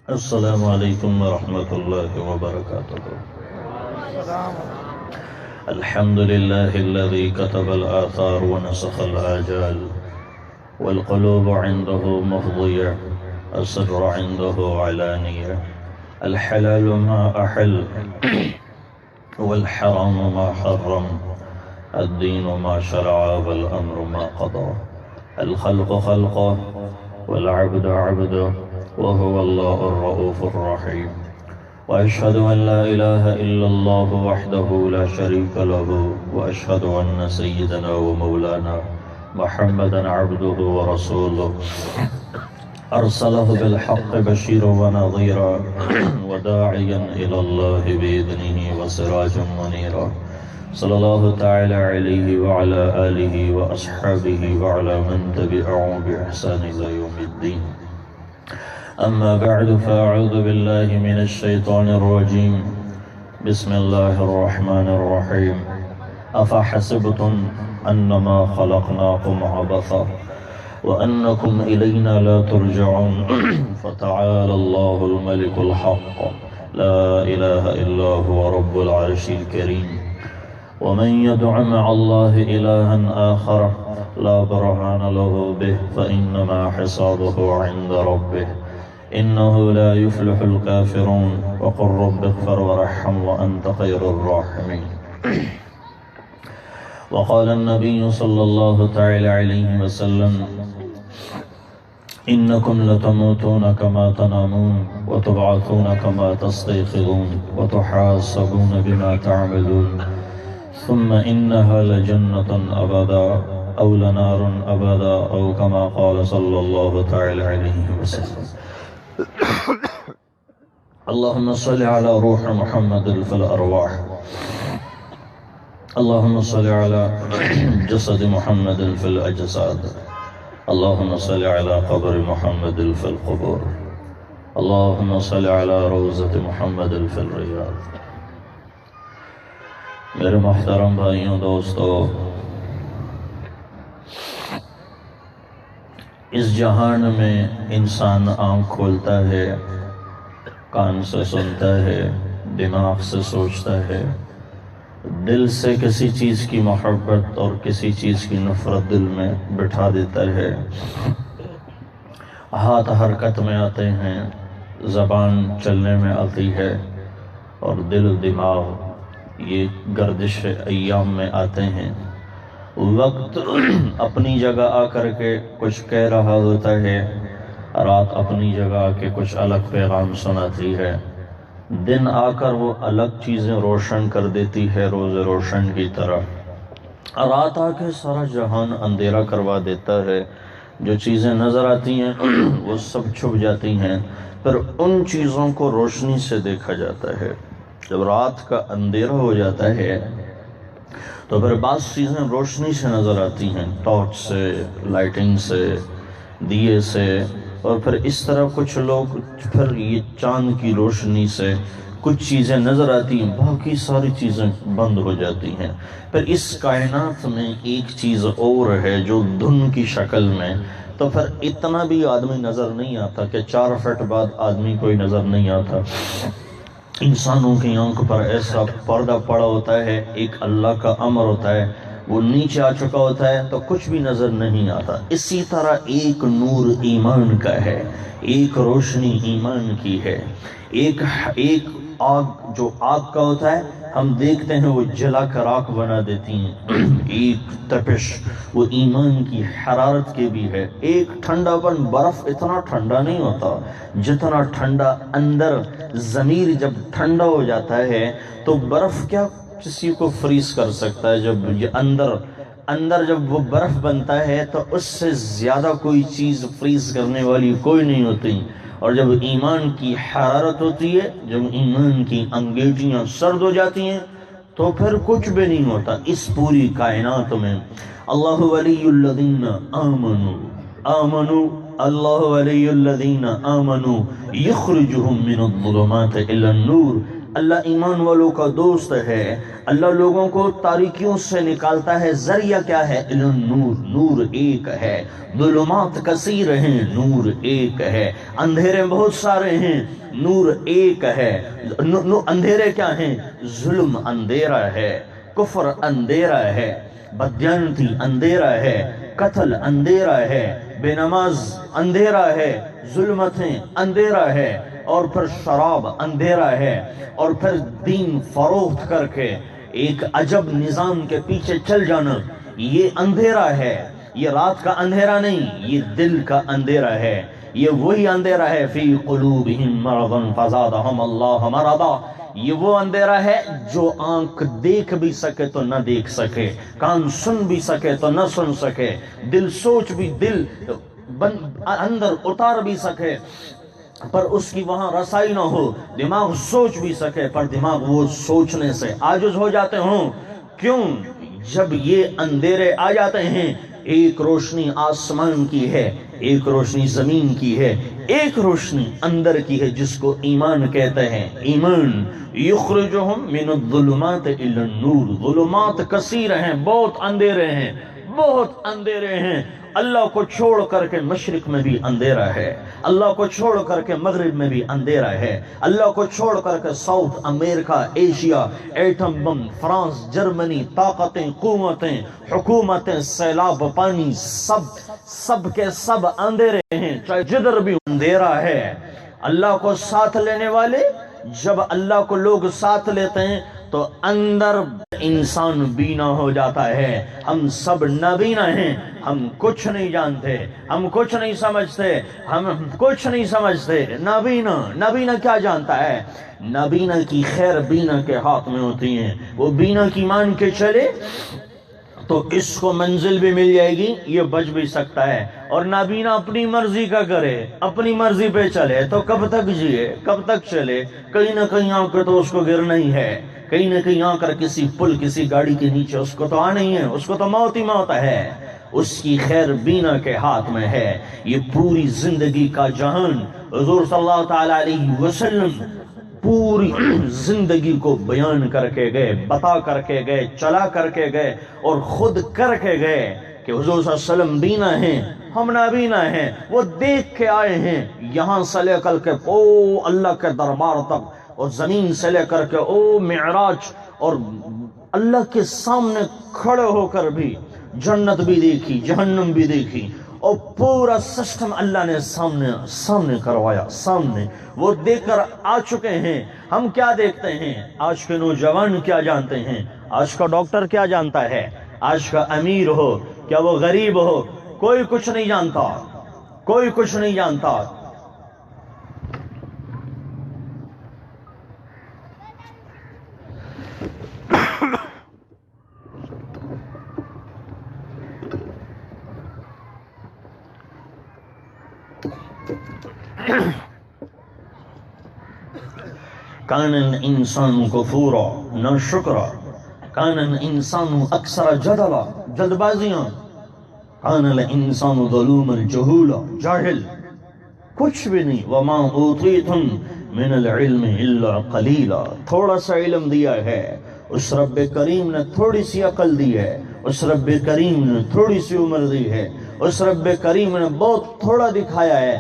السلام علیکم ورحمۃ اللہ وبرکاتہ۔ الحمد للہ الذی كتب الآثار ونسخ الآجال والقلوب عنده مفضية السر عنده علانية الحلال ما أحل والحرام ما حرم الدين ما شرع والأمر ما قضى الخلق خلقه والعبد عبده وهو الله الرؤوف الرحيم وأشهد أن لا إله إلا الله وحده لا شريك له وأشهد أن سيدنا ومولانا محمدا عبده ورسوله أرسله بالحق بشيرا ونظيرا وداعيا إلى الله بإذنه وسراجا منيرا صلى الله تعالى عليه وعلى آله وأصحابه وعلى من تبعهم بإحسان إلى يوم الدين. أما بعد فأعوذ بالله من الشيطان الرجيم. بسم الله الرحمن الرحيم. أفحسبتم أنما خلقناكم عبثا وأنكم إلينا لا ترجعون فتعالى الله الملك الحق لا إله إلا هو رب العرش الكريم. ومن يدع مع الله إلها آخر لا برهان له به فإنما حسابه عند ربه إنه لا يفلح الكافرون وقل رب اغفر وارحم وأنت خير الراحمين. وقال النبي صلى الله تعالى عليه وسلم إنكم لتموتون كما تنامون وتبعثون كما تستيقظون وتحاسبون بما تعملون ثم إنها لجنة أبدا أو لنار أبدا أو كما قال صلى الله تعالى عليه وسلم. اللهم صل على روح محمد في الأرواح اللهم صل على جسد محمد في الأجساد اللهم صل على قبر محمد في القبور اللهم صل على روضة محمد في الرياض. میرے محترم بھائیوں دوستو، اس جہان میں انسان آنکھ کھولتا ہے، کان سے سنتا ہے، دماغ سے سوچتا ہے، دل سے کسی چیز کی محبت اور کسی چیز کی نفرت دل میں بٹھا دیتا ہے، ہاتھ حرکت میں آتے ہیں، زبان چلنے میں آتی ہے، اور دل و دماغ یہ گردش ایام میں آتے ہیں. وقت اپنی جگہ آ کر کے کچھ کہہ رہا ہوتا ہے، رات اپنی جگہ آ کے کچھ الگ پیغام سناتی ہے، دن آ کر وہ الگ چیزیں روشن کر دیتی ہے روز روشن کی طرح، رات آ کے سارا جہان اندھیرا کروا دیتا ہے، جو چیزیں نظر آتی ہیں وہ سب چھپ جاتی ہیں، پھر ان چیزوں کو روشنی سے دیکھا جاتا ہے. جب رات کا اندھیرا ہو جاتا ہے تو پھر بعض چیزیں روشنی سے نظر آتی ہیں، ٹارچ سے، لائٹنگ سے، دیے سے، اور پھر اس طرح کچھ لوگ پھر یہ چاند کی روشنی سے کچھ چیزیں نظر آتی ہیں، باقی ساری چیزیں بند ہو جاتی ہیں. پھر اس کائنات میں ایک چیز اور ہے جو دھن کی شکل میں، تو پھر اتنا بھی آدمی نظر نہیں آتا کہ 4 فٹ بعد آدمی کوئی نظر نہیں آتا. انسانوں کی آنکھ پر ایسا پردہ پڑا ہوتا ہے، ایک اللہ کا امر ہوتا ہے، وہ نیچے آ چکا ہوتا ہے تو کچھ بھی نظر نہیں آتا. اسی طرح ایک نور ایمان کا ہے، ایک روشنی ایمان کی ہے، ایک آگ جو آگ کا ہوتا ہے ہم دیکھتے ہیں وہ جلا کر راکھ بنا دیتی ہیں، ایک تپش وہ ایمان کی حرارت کے بھی ہے. ایک ٹھنڈا پن، برف اتنا ٹھنڈا نہیں ہوتا جتنا ٹھنڈا اندر ضمیر جب ٹھنڈا ہو جاتا ہے تو برف کیا کسی کو فریز کر سکتا ہے. جب یہ اندر جب وہ برف بنتا ہے تو اس سے زیادہ کوئی چیز فریز کرنے والی کوئی نہیں ہوتی. اور جب ایمان کی حرارت ہوتی ہے، جب ایمان کی انگیٹیاں سرد ہو جاتی ہیں تو پھر کچھ بھی نہیں ہوتا. اس پوری کائنات میں اللہ ولی الذین آمنوا اللہ ولی الذین آمنوا یخرجهم من الظلمات الی النور اللہ ایمان والوں کا دوست ہے، اللہ لوگوں کو تاریکیوں سے نکالتا ہے۔ ذریعہ کیا ہے؟ نور، نور ایک ہے۔ ظلمات کثیر ہیں، نور ایک ہے۔ اندھیرے بہت سارے ہیں، نور ایک ہے۔ اندھیرے کیا ہیں؟ ظلم اندھیرا ہے، کفر اندھیرا ہے، بددیانتی اندھیرا ہے، قتل اندھیرا ہے، بے نماز اندھیرا ہے، ظلمتیں اندھیرا ہے، اور پھر شراب اندھیرا ہے، اور پھر دین فروخت کر کے ایک عجب نظام کے پیچھے چل جانا، یہ اندھیرا ہے۔ یہ رات کا اندھیرا نہیں، یہ دل کا اندھیرا ہے۔ یہ وہی اندھیرا ہے، فی قلوبہم مرض فزادہم اللہ مرضا۔ یہ وہ اندھیرا ہے جو آنکھ دیکھ بھی سکے تو نہ دیکھ سکے، کان سن بھی سکے تو نہ سن سکے، دل سوچ بھی، دل اندر اتار بھی سکے پر اس کی وہاں رسائی نہ ہو، دماغ سوچ بھی سکے پر دماغ وہ سوچنے سے عاجز ہو جاتے ہوں۔ کیوں؟ جب یہ اندھیرے آ جاتے ہیں، ایک روشنی آسمان کی ہے، ایک روشنی زمین کی ہے، ایک روشنی اندر کی ہے جس کو ایمان کہتے ہیں۔ ایمان یخرجہم من الظلمات الی النور۔ ظلمات کثیر ہیں، بہت اندھیرے ہیں، بہت اندھیرے ہیں۔ اللہ کو چھوڑ کر کے مشرق میں بھی اندھیرا ہے، اللہ کو چھوڑ کر کے مغرب میں بھی اندھیرا ہے، اللہ کو چھوڑ کر کے south America, Asia, atom bomb, France, Germany, طاقتیں، قوتیں، حکومتیں، سیلاب، پانی، سب کے سب اندھیرے ہیں، چاہے جدھر بھی اندھیرا ہے۔ اللہ کو ساتھ لینے والے، جب اللہ کو لوگ ساتھ لیتے ہیں تو اندر انسان بینا ہو جاتا ہے۔ ہم سب نابینا ہیں، ہم کچھ نہیں جانتے، ہم کچھ نہیں سمجھتے، ہم کچھ نہیں سمجھتے۔ نابینا کیا جانتا ہے؟ نابینا کی خیر بینا کے ہاتھ میں ہوتی ہیں، وہ بینا کی مان کے چلے تو اس کو منزل بھی مل جائے گی، یہ بچ بھی سکتا ہے، اور نابینا اپنی مرضی کا کرے، اپنی مرضی پہ چلے تو کب تک جیے، کب تک چلے؟ کہیں نہ کہیں آ کر تو اس کو گرنا ہی ہے، کہیں نہ کہیں آ کر کسی پل، کسی گاڑی کے نیچے اس کو تو آنا ہی ہے، اس کو تو موت ہی موت ہے۔ اس کی خیر بینا کے ہاتھ میں ہے۔ یہ پوری زندگی کا جہان حضور صلی اللہ تعالی علیہ وسلم پوری زندگی کو بیان کر کے گئے، بتا کر کے گئے، چلا کر کے گئے، اور خود کر کے گئے کہ حضور صلی اللہ علیہ وسلم بینا ہیں، ہم نابینا ہیں۔ وہ دیکھ کے آئے ہیں، یہاں سے لے کر کے او اللہ کے دربار تک، اور زمین سے لے کر کے او معراج، اور اللہ کے سامنے کھڑے ہو کر بھی جنت بھی دیکھی، جہنم بھی دیکھی، اور پورا سسٹم اللہ نے سامنے کروایا، سامنے وہ دیکھ کر آ چکے ہیں۔ ہم کیا دیکھتے ہیں؟ آج کے نوجوان کیا جانتے ہیں؟ آج کا ڈاکٹر کیا جانتا ہے؟ آج کا امیر ہو کیا وہ غریب ہو، کوئی کچھ نہیں جانتا، کوئی کچھ نہیں جانتا۔ کان الانسان کفورا نہ شکرا، کان الانسان اکثر جدلا، جلد بازیاں، کان الانسان ظلوما جہولا، جاہل، کچھ بھی نہیں۔ وما اوتیتم من العلم الا قلیلا، تھوڑا سا علم دیا ہے، اس رب کریم نے تھوڑی سی عقل دی ہے، اس رب کریم نے تھوڑی سی عمر دی ہے، اس رب کریم نے بہت تھوڑا دکھایا ہے،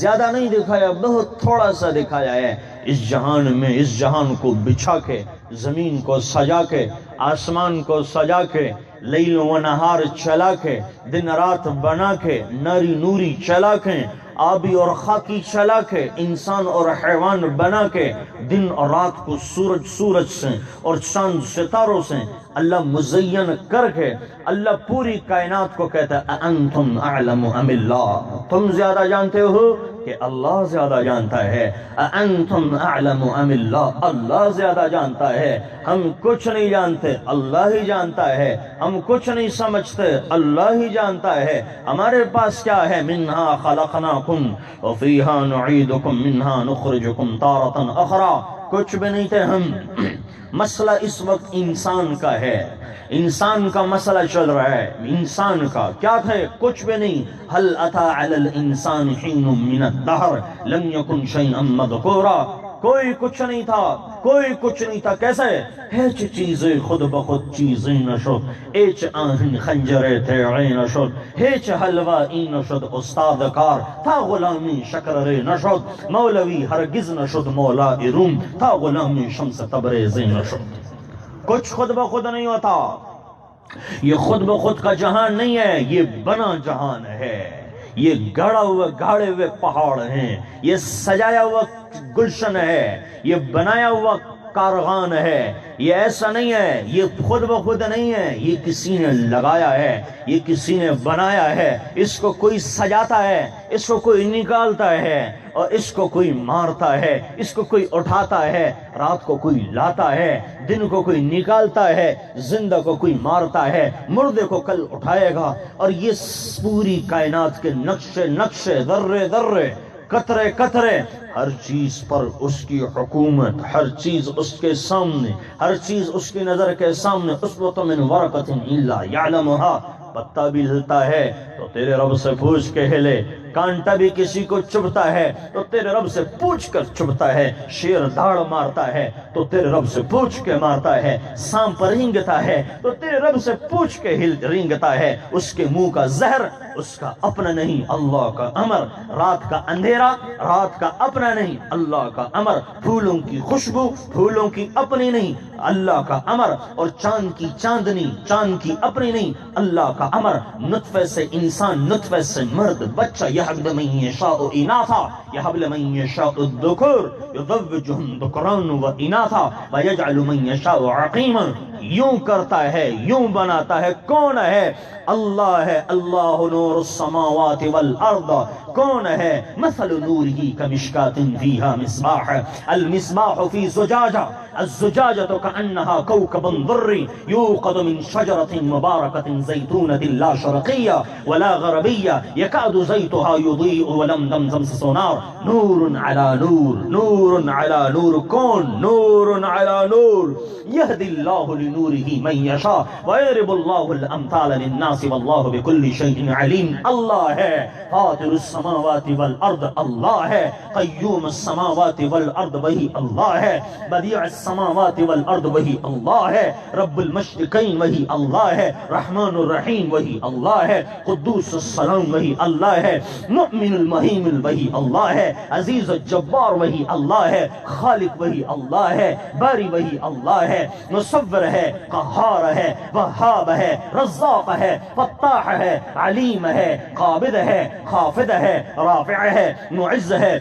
زیادہ نہیں دکھایا، بہت تھوڑا سا دکھایا ہے۔ اس جہان میں، اس جہان کو بچھا کے، زمین کو سجا کے، آسمان کو سجا کے، لیل و نہار چلا کے، دن رات بنا کے، ناری نوری چلا کے، آبی اور خاکی چلا کے، انسان اور حیوان بنا کے، دن اور رات کو سورج سے اور چاند ستاروں سے اللہ مزین کر کے، اللہ پوری کائنات کو کہتا ہے اَأَنْتُمْ أَعْلَمُ أَمِ اللَّهُ، تم زیادہ جانتے ہو کہ اللہ زیادہ جانتا ہے۔ اَأَنْتُمْ أَعْلَمُ أَمِ اللَّهُ، اللہ زیادہ جانتا ہے۔ ہم کچھ نہیں جانتے، اللہ ہی جانتا ہے۔ ہم کچھ نہیں سمجھتے، اللہ ہی جانتا ہے۔ ہمارے پاس کیا ہے؟ مِنْهَا خَلَقْنَاكُمْ وَفِيهَا نُعِيدُكُمْ مِنْهَا نُخْرِجُكُمْ تَارَةً أُخْرَىٰ۔ کچھ بھی نہیں تھے ہم۔ مسئلہ اس وقت انسان کا ہے، انسان کا مسئلہ چل رہا ہے، انسان کا کیا تھے؟ کچھ بھی نہیں۔ هل أتى على الإنسان حين من الدهر لم يكن شيئا مذكورا۔ کوئی کچھ نہیں تھا، کوئی کچھ نہیں تھا. کیسے؟ ہیچ چیزیں خود بخود چیزیں نشد، ایچ آہن خنجرے تھے عین شد، ہیچ حلوہ این نشد استاد کار، تھا غلامی شکرر نشد، مولوی ہرگز نشد مولا روم، تھا غلامی شمس تبریز نشد. کچھ خود بخود نہیں ہوتا. یہ خود بخود کا جہان نہیں ہے، یہ بنا جہان ہے. یہ گڑا ہوا گاڑے ہوئے پہاڑ ہیں، یہ سجایا ہوا گلشن ہے، یہ بنایا ہوا کارخان ہے. یہ ایسا نہیں ہے، یہ خود بخود نہیں ہے، یہ کسی نے لگایا ہے، یہ کسی نے بنایا ہے. اس کو کوئی سجاتا ہے، اس کو کوئی نکالتا ہے، اور اس کو کوئی مارتا ہے، اس کو کوئی اٹھاتا ہے. رات کو کوئی لاتا ہے، دن کو کوئی نکالتا ہے، زندہ کو کوئی مارتا ہے، مردے کو کل اٹھائے گا. اور یہ پوری کائنات کے نقشے نقشے، ذرے ذرے، قطرے قطرے، ہر چیز پر اس کی حکومت، ہر چیز اس کے سامنے، ہر چیز اس کی نظر کے سامنے. اصبت من ورقۃ الا یعلمها. پتا بھی ہلتا ہے تو تیرے رب سے پوچھ کے ہلے، کانٹا بھی کسی کو چبھتا ہے تو تیرے رب سے پوچھ کر چبھتا ہے، شیر دھاڑ مارتا ہے تو تیرے رب سے پوچھ کے مارتا ہے، سانپ رینگتا ہے تو تیرے رب سے پوچھ کے رینگتا ہے. اس کے منہ کا زہر اس کا اپنا نہیں، اللہ کا امر. رات کا اندھیرا رات کا اپنا نہیں، اللہ کا امر. پھولوں کی خوشبو پھولوں کی اپنی نہیں، اللہ کا امر. اور چاند کی چاندنی چاند کی اپنی نہیں، اللہ کا امر. نطفے سے انسان، نطفے سے مرد بچہ. یہب لمن یشاء اناثا یہب لمن یشاء الذکور یزوجہم ذکرانا و اناثا ویجعل من یشاء عقیما. یوں کرتا ہے، یوں بناتا ہے. کون ہے؟ اللہ ہے. اللہ نور السماوات والارض. کون ہے؟ مثل نورہ کمشکاۃ فیہا مصباح، المصباح فی زجاجہ، الزجاجة كأنها كوكب دري يوقد من شجرة مباركة زيتونة لا شرقية ولا غربية يكاد زيتها يضيء ولم تمسسه نار. نور على نور، نور على نور. كون؟ نور على نور. يهدي الله لنوره من يشاء ويضرب الله الأمثال للناس والله بكل شيء عليم. الله ہے فاطر السماوات والأرض، اللہ ہے قیوم السماوات والأرض، وہی اللہ ہے بدیع السماوات والارض، وہی اللہ ہے رب المشرقین، وہی اللہ ہے رحمان الرحیم، وہی اللہ ہے قدوس السلام، وہی اللہ ہے مؤمن المہیمن، وہی اللہ ہے عزیز الجبار، وہی اللہ ہے خالق، وہی اللہ ہے باری، وہی اللہ ہے مصور ہے قہار ہے وہاب ہے رزاق ہے فتاح ہے علیم ہے قابض ہے خافض ہے رافع ہے معز ہے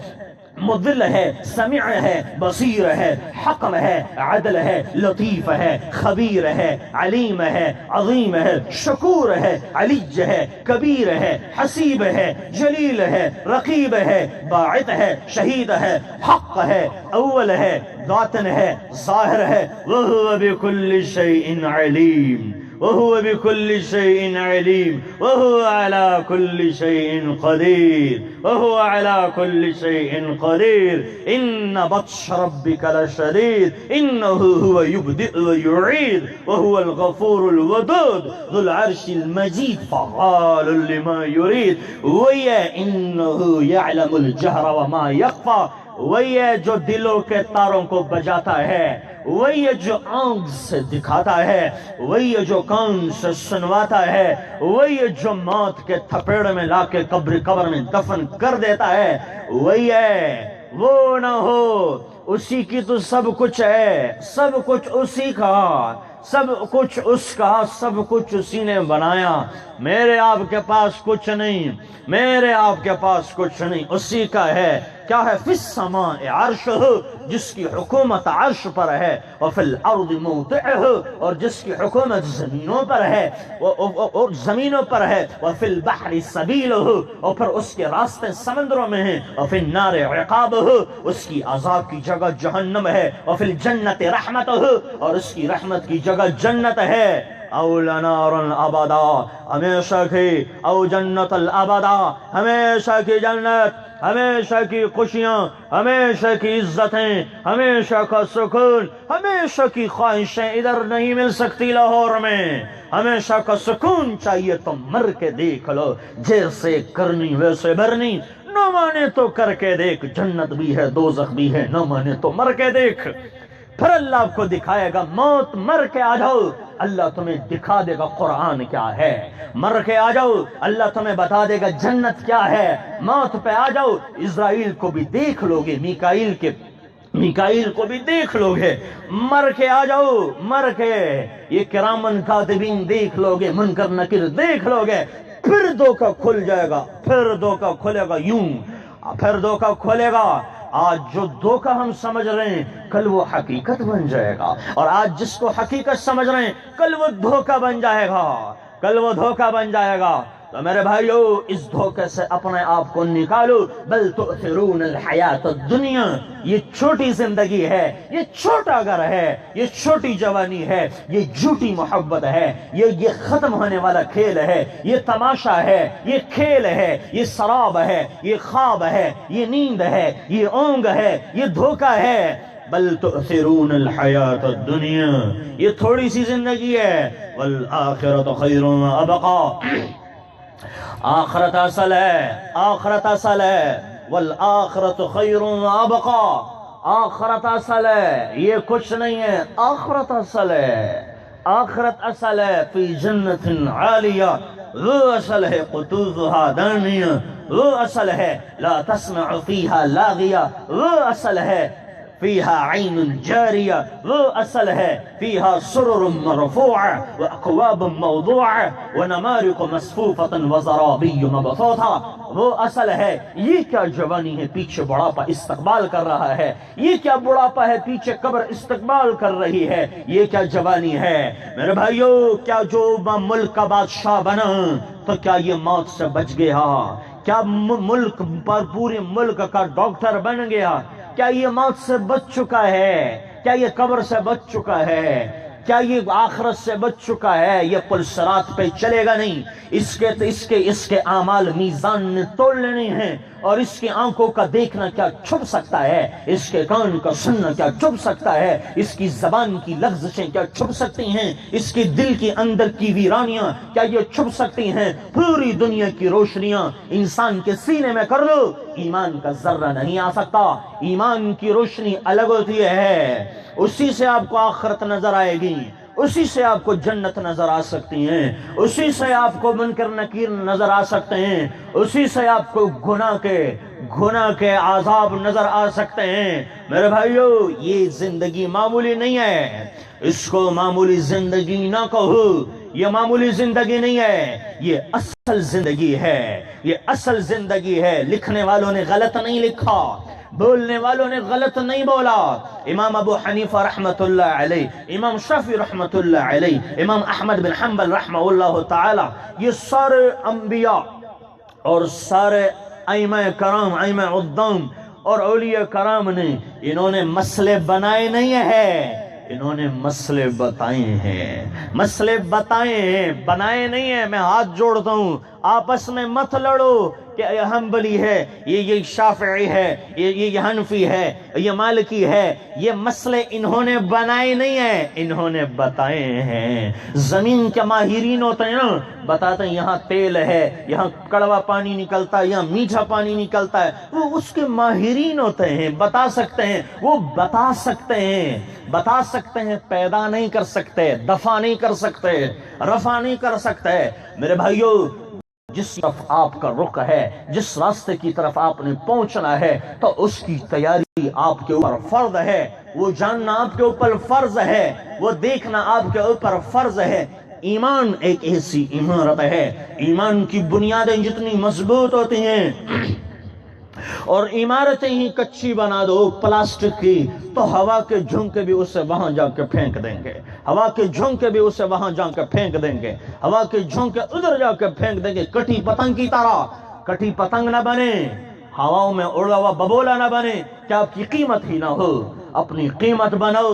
مذل ہے سمیع ہے بصیر ہے حکم ہے عدل ہے لطیف ہے خبیر ہے علیم ہے عظیم ہے شکور ہے علی ہے کبیر ہے حسیب ہے جلیل ہے رقیب ہے باعث ہے شہید ہے حق ہے اول ہے باطن ہے ظاہر ہے وہو بکل شیء علیم، وهو بكل شيء عليم، وهو على كل شيء قدير، وهو على كل شيء قدير. إن بطش ربك لشديد إنه هو يبدئ ويعيد وهو الغفور الودود ذو العرش المجيد فعال لما يريد. وهي إنه يعلم الجهر وما يخفى. وہی ہے جو دلوں کے تاروں کو بجاتا ہے، وہی ہے جو آنکھ سے دکھاتا ہے، وہی ہے جو کان سے سنواتا ہے، وہی ہے جو موت کے تھپیڑ میں لا کے قبر میں دفن کر دیتا ہے. وہی ہے، وہ نہ ہو اسی کی تو سب کچھ ہے، سب کچھ اسی کا، سب کچھ اس کا، سب کچھ اسی نے بنایا. میرے آپ کے پاس کچھ نہیں، میرے آپ کے پاس کچھ نہیں، اسی کا ہے. کیا ہے؟ فی السماء عرشہ، جس کی حکومت عرش پر ہے، وفی الارض موضعہ، اور جس کی حکومت زمینوں پر ہے، اور زمینوں پر ہے، وفی البحر سبیلہ، اور پھر اس کے راستے سمندروں میں ہیں، وفی النار عقابہ، اس کی عذاب کی جگہ جہنم ہے، وفی الجنت رحمتہ، اور اس کی رحمت کی جگہ جنت ہے. او لنارا ابدا، ہمیشہ کی، او جنت الابدا، ہمیشہ کی جنت، ہمیشہ کی خوشیاں، ہمیشہ کی عزتیں، ہمیشہ کا سکون، ہمیشہ کی خواہشیں ادھر نہیں مل سکتی لاہور میں. ہمیشہ کا سکون چاہیے تو مر کے دیکھ لو، جیسے کرنی ویسے بھرنی. نہ مانے تو کر کے دیکھ، جنت بھی ہے دوزخ بھی ہے، نہ مانے تو مر کے دیکھ۔ پھر اللہ آپ کو دکھائے گا، موت مر کے آ جاؤ، اللہ تمہیں دکھا دے گا قرآن کیا ہے۔ مر کے آ جاؤ، اللہ تمہیں بتا دے گا جنت کیا ہے۔ موت پہ آ جاؤ، اسرائیل کو بھی دیکھ لو گے، میکائیل کو بھی دیکھ لو گے۔ مر کے آ جاؤ، مر کے یہ کرامن کاتبین دیکھ لو گے، منکر نکیر دیکھ لو گے۔ پھر دھوکہ کھل جائے گا، پھر دھوکہ کھلے گا یوں، پھر دھوکہ کھلے گا۔ آج جو دھوکہ ہم سمجھ رہے ہیں کل وہ حقیقت بن جائے گا، اور آج جس کو حقیقت سمجھ رہے ہیں کل وہ دھوکہ بن جائے گا، کل وہ دھوکہ بن جائے گا۔ تو میرے بھائیو، اس دھوکے سے اپنے آپ کو نکالو۔ بل تؤثرون الحیات الدنیا، یہ چھوٹی زندگی ہے، یہ چھوٹا گھر ہے، یہ چھوٹی جوانی ہے، یہ جھوٹی محبت ہے، یہ ختم ہونے والا کھیل ہے، یہ تماشا ہے، یہ کھیل ہے، یہ سراب ہے، یہ خواب ہے، یہ نیند ہے، یہ اونگ ہے، یہ دھوکہ ہے۔ بل تؤثرون الحیات الدنیا، یہ تھوڑی سی زندگی ہے۔ والآخرۃ خیر وابقی، آخرت اصل ہے، آخرت اصل ہے۔ والآخرۃ خیر وابقی، آخرت اصل ہے، یہ کچھ نہیں ہے، آخرت اصل ہے، آخرت اصل ہے۔ فی جنت عالیہ، وہ اصل ہے، قطوفها دانیہ، وہ اصل ہے، لا تسمع فیہا لاغیہ، وہ اصل ہے، فیہا عین جاریہ، وہ اصل ہے، فیہا سرر مرفوعہ واکواب موضوعہ ونمارق مصفوفۃ وزرابی مبثوثہ، وہ اصل ہے۔ یہ کیا جوانی ہے، پیچھے بڑھاپا استقبال کر رہا ہے، یہ کیا بڑھاپا ہے، پیچھے قبر استقبال کر رہی ہے، یہ کیا جوانی ہے۔ میرے بھائیو، کیا جو ملک کا بادشاہ بنا تو کیا یہ موت سے بچ گیا؟ کیا ملک پر پورے ملک کا ڈاکٹر بن گیا؟ کیا یہ موت سے بچ چکا ہے؟ کیا یہ قبر سے بچ چکا ہے؟ کیا یہ آخرت سے بچ چکا ہے؟ یہ پل صراط پہ چلے گا نہیں۔ اس کے اعمال میزان نے توڑ لینے ہیں، اور اس کی آنکھوں کا دیکھنا کیا چھپ سکتا ہے، اس کے کان کا سننا کیا چھپ سکتا ہے، اس کی زبان کی لغزشیں کیا چھپ سکتی ہیں، اس کے دل کے اندر کی ویرانیاں کیا یہ چھپ سکتی ہیں؟ پوری دنیا کی روشنیاں انسان کے سینے میں کر دو، ایمان کا ذرہ نہیں آ سکتا۔ ایمان کی روشنی الگ ہوتی ہے، اسی سے آپ کو آخرت نظر آئے گی، اسی سے آپ کو جنت نظر آ سکتی ہیں، اسی سے آپ کو منکر نکیر نظر آ سکتے ہیں، اسی سے آپ کو گناہ کے عذاب نظر آ سکتے ہیں۔ میرے بھائیو، یہ زندگی معمولی نہیں ہے، اس کو معمولی زندگی نہ کہو، یہ معمولی زندگی نہیں ہے، یہ اصل زندگی ہے، یہ اصل زندگی ہے۔ لکھنے والوں نے غلط نہیں لکھا، بولنے والوں نے غلط نہیں بولا۔ امام ابو حنیفہ رحمت اللہ علیہ، امام شافعی رحمت اللہ علیہ، امام احمد بن حنبل رحمہ اللہ تعالی، یہ سارے انبیاء اور سارے ائمہ کرام، ائمہ عظام اور اولیاء کرام نے، انہوں نے مسئلے بنائے نہیں ہیں، انہوں نے مسئلے بتائے ہیں، مسئلے بتائے ہیں، بنائے نہیں ہیں۔ میں ہاتھ جوڑتا ہوں، آپس میں مت لڑو کہ یہ حنبلی ہے، یہ شافعی ہے، یہ حنفی ہے، یہ مالکی ہے۔ یہ مسئلے انہوں نے بنائے نہیں ہیں، انہوں نے بتائے ہیں۔ زمین کے ماہرین ہوتے ہیں نا، بتاتے ہیں یہاں تیل ہے، یہاں کڑوا پانی نکلتا ہے، یہاں میٹھا پانی نکلتا ہے، وہ اس کے ماہرین ہوتے ہیں، بتا سکتے ہیں، وہ بتا سکتے ہیں، پیدا نہیں کر سکتے، دفع نہیں کر سکتے، رفع نہیں کر سکتے۔ میرے بھائیو، جس طرف آپ کا رخ ہے، جس راستے کی طرف آپ نے پہنچنا ہے، تو اس کی تیاری آپ کے اوپر فرض ہے، وہ جاننا آپ کے اوپر فرض ہے، وہ دیکھنا آپ کے اوپر فرض ہے۔ ایمان ایک ایسی عمارت ہے، ایمان کی بنیادیں جتنی مضبوط ہوتی ہیں اور عمارتیں ہی کچی بنا دو پلاسٹک کی، تو ہوا کے جھونکے بھی اسے وہاں جا کے پھینک دیں گے، ہوا کے جھونکے بھی اسے وہاں جا کے پھینک دیں گے، ہوا کے جھونکے ادھر جا کے پھینک دیں گے۔ کٹی پتنگ کی طرح، کٹی پتنگ نہ بنے، ہواؤں میں اڑا ہوا ببولا نہ بنے، کیا آپ کی قیمت ہی نہ ہو۔ اپنی قیمت بناؤ،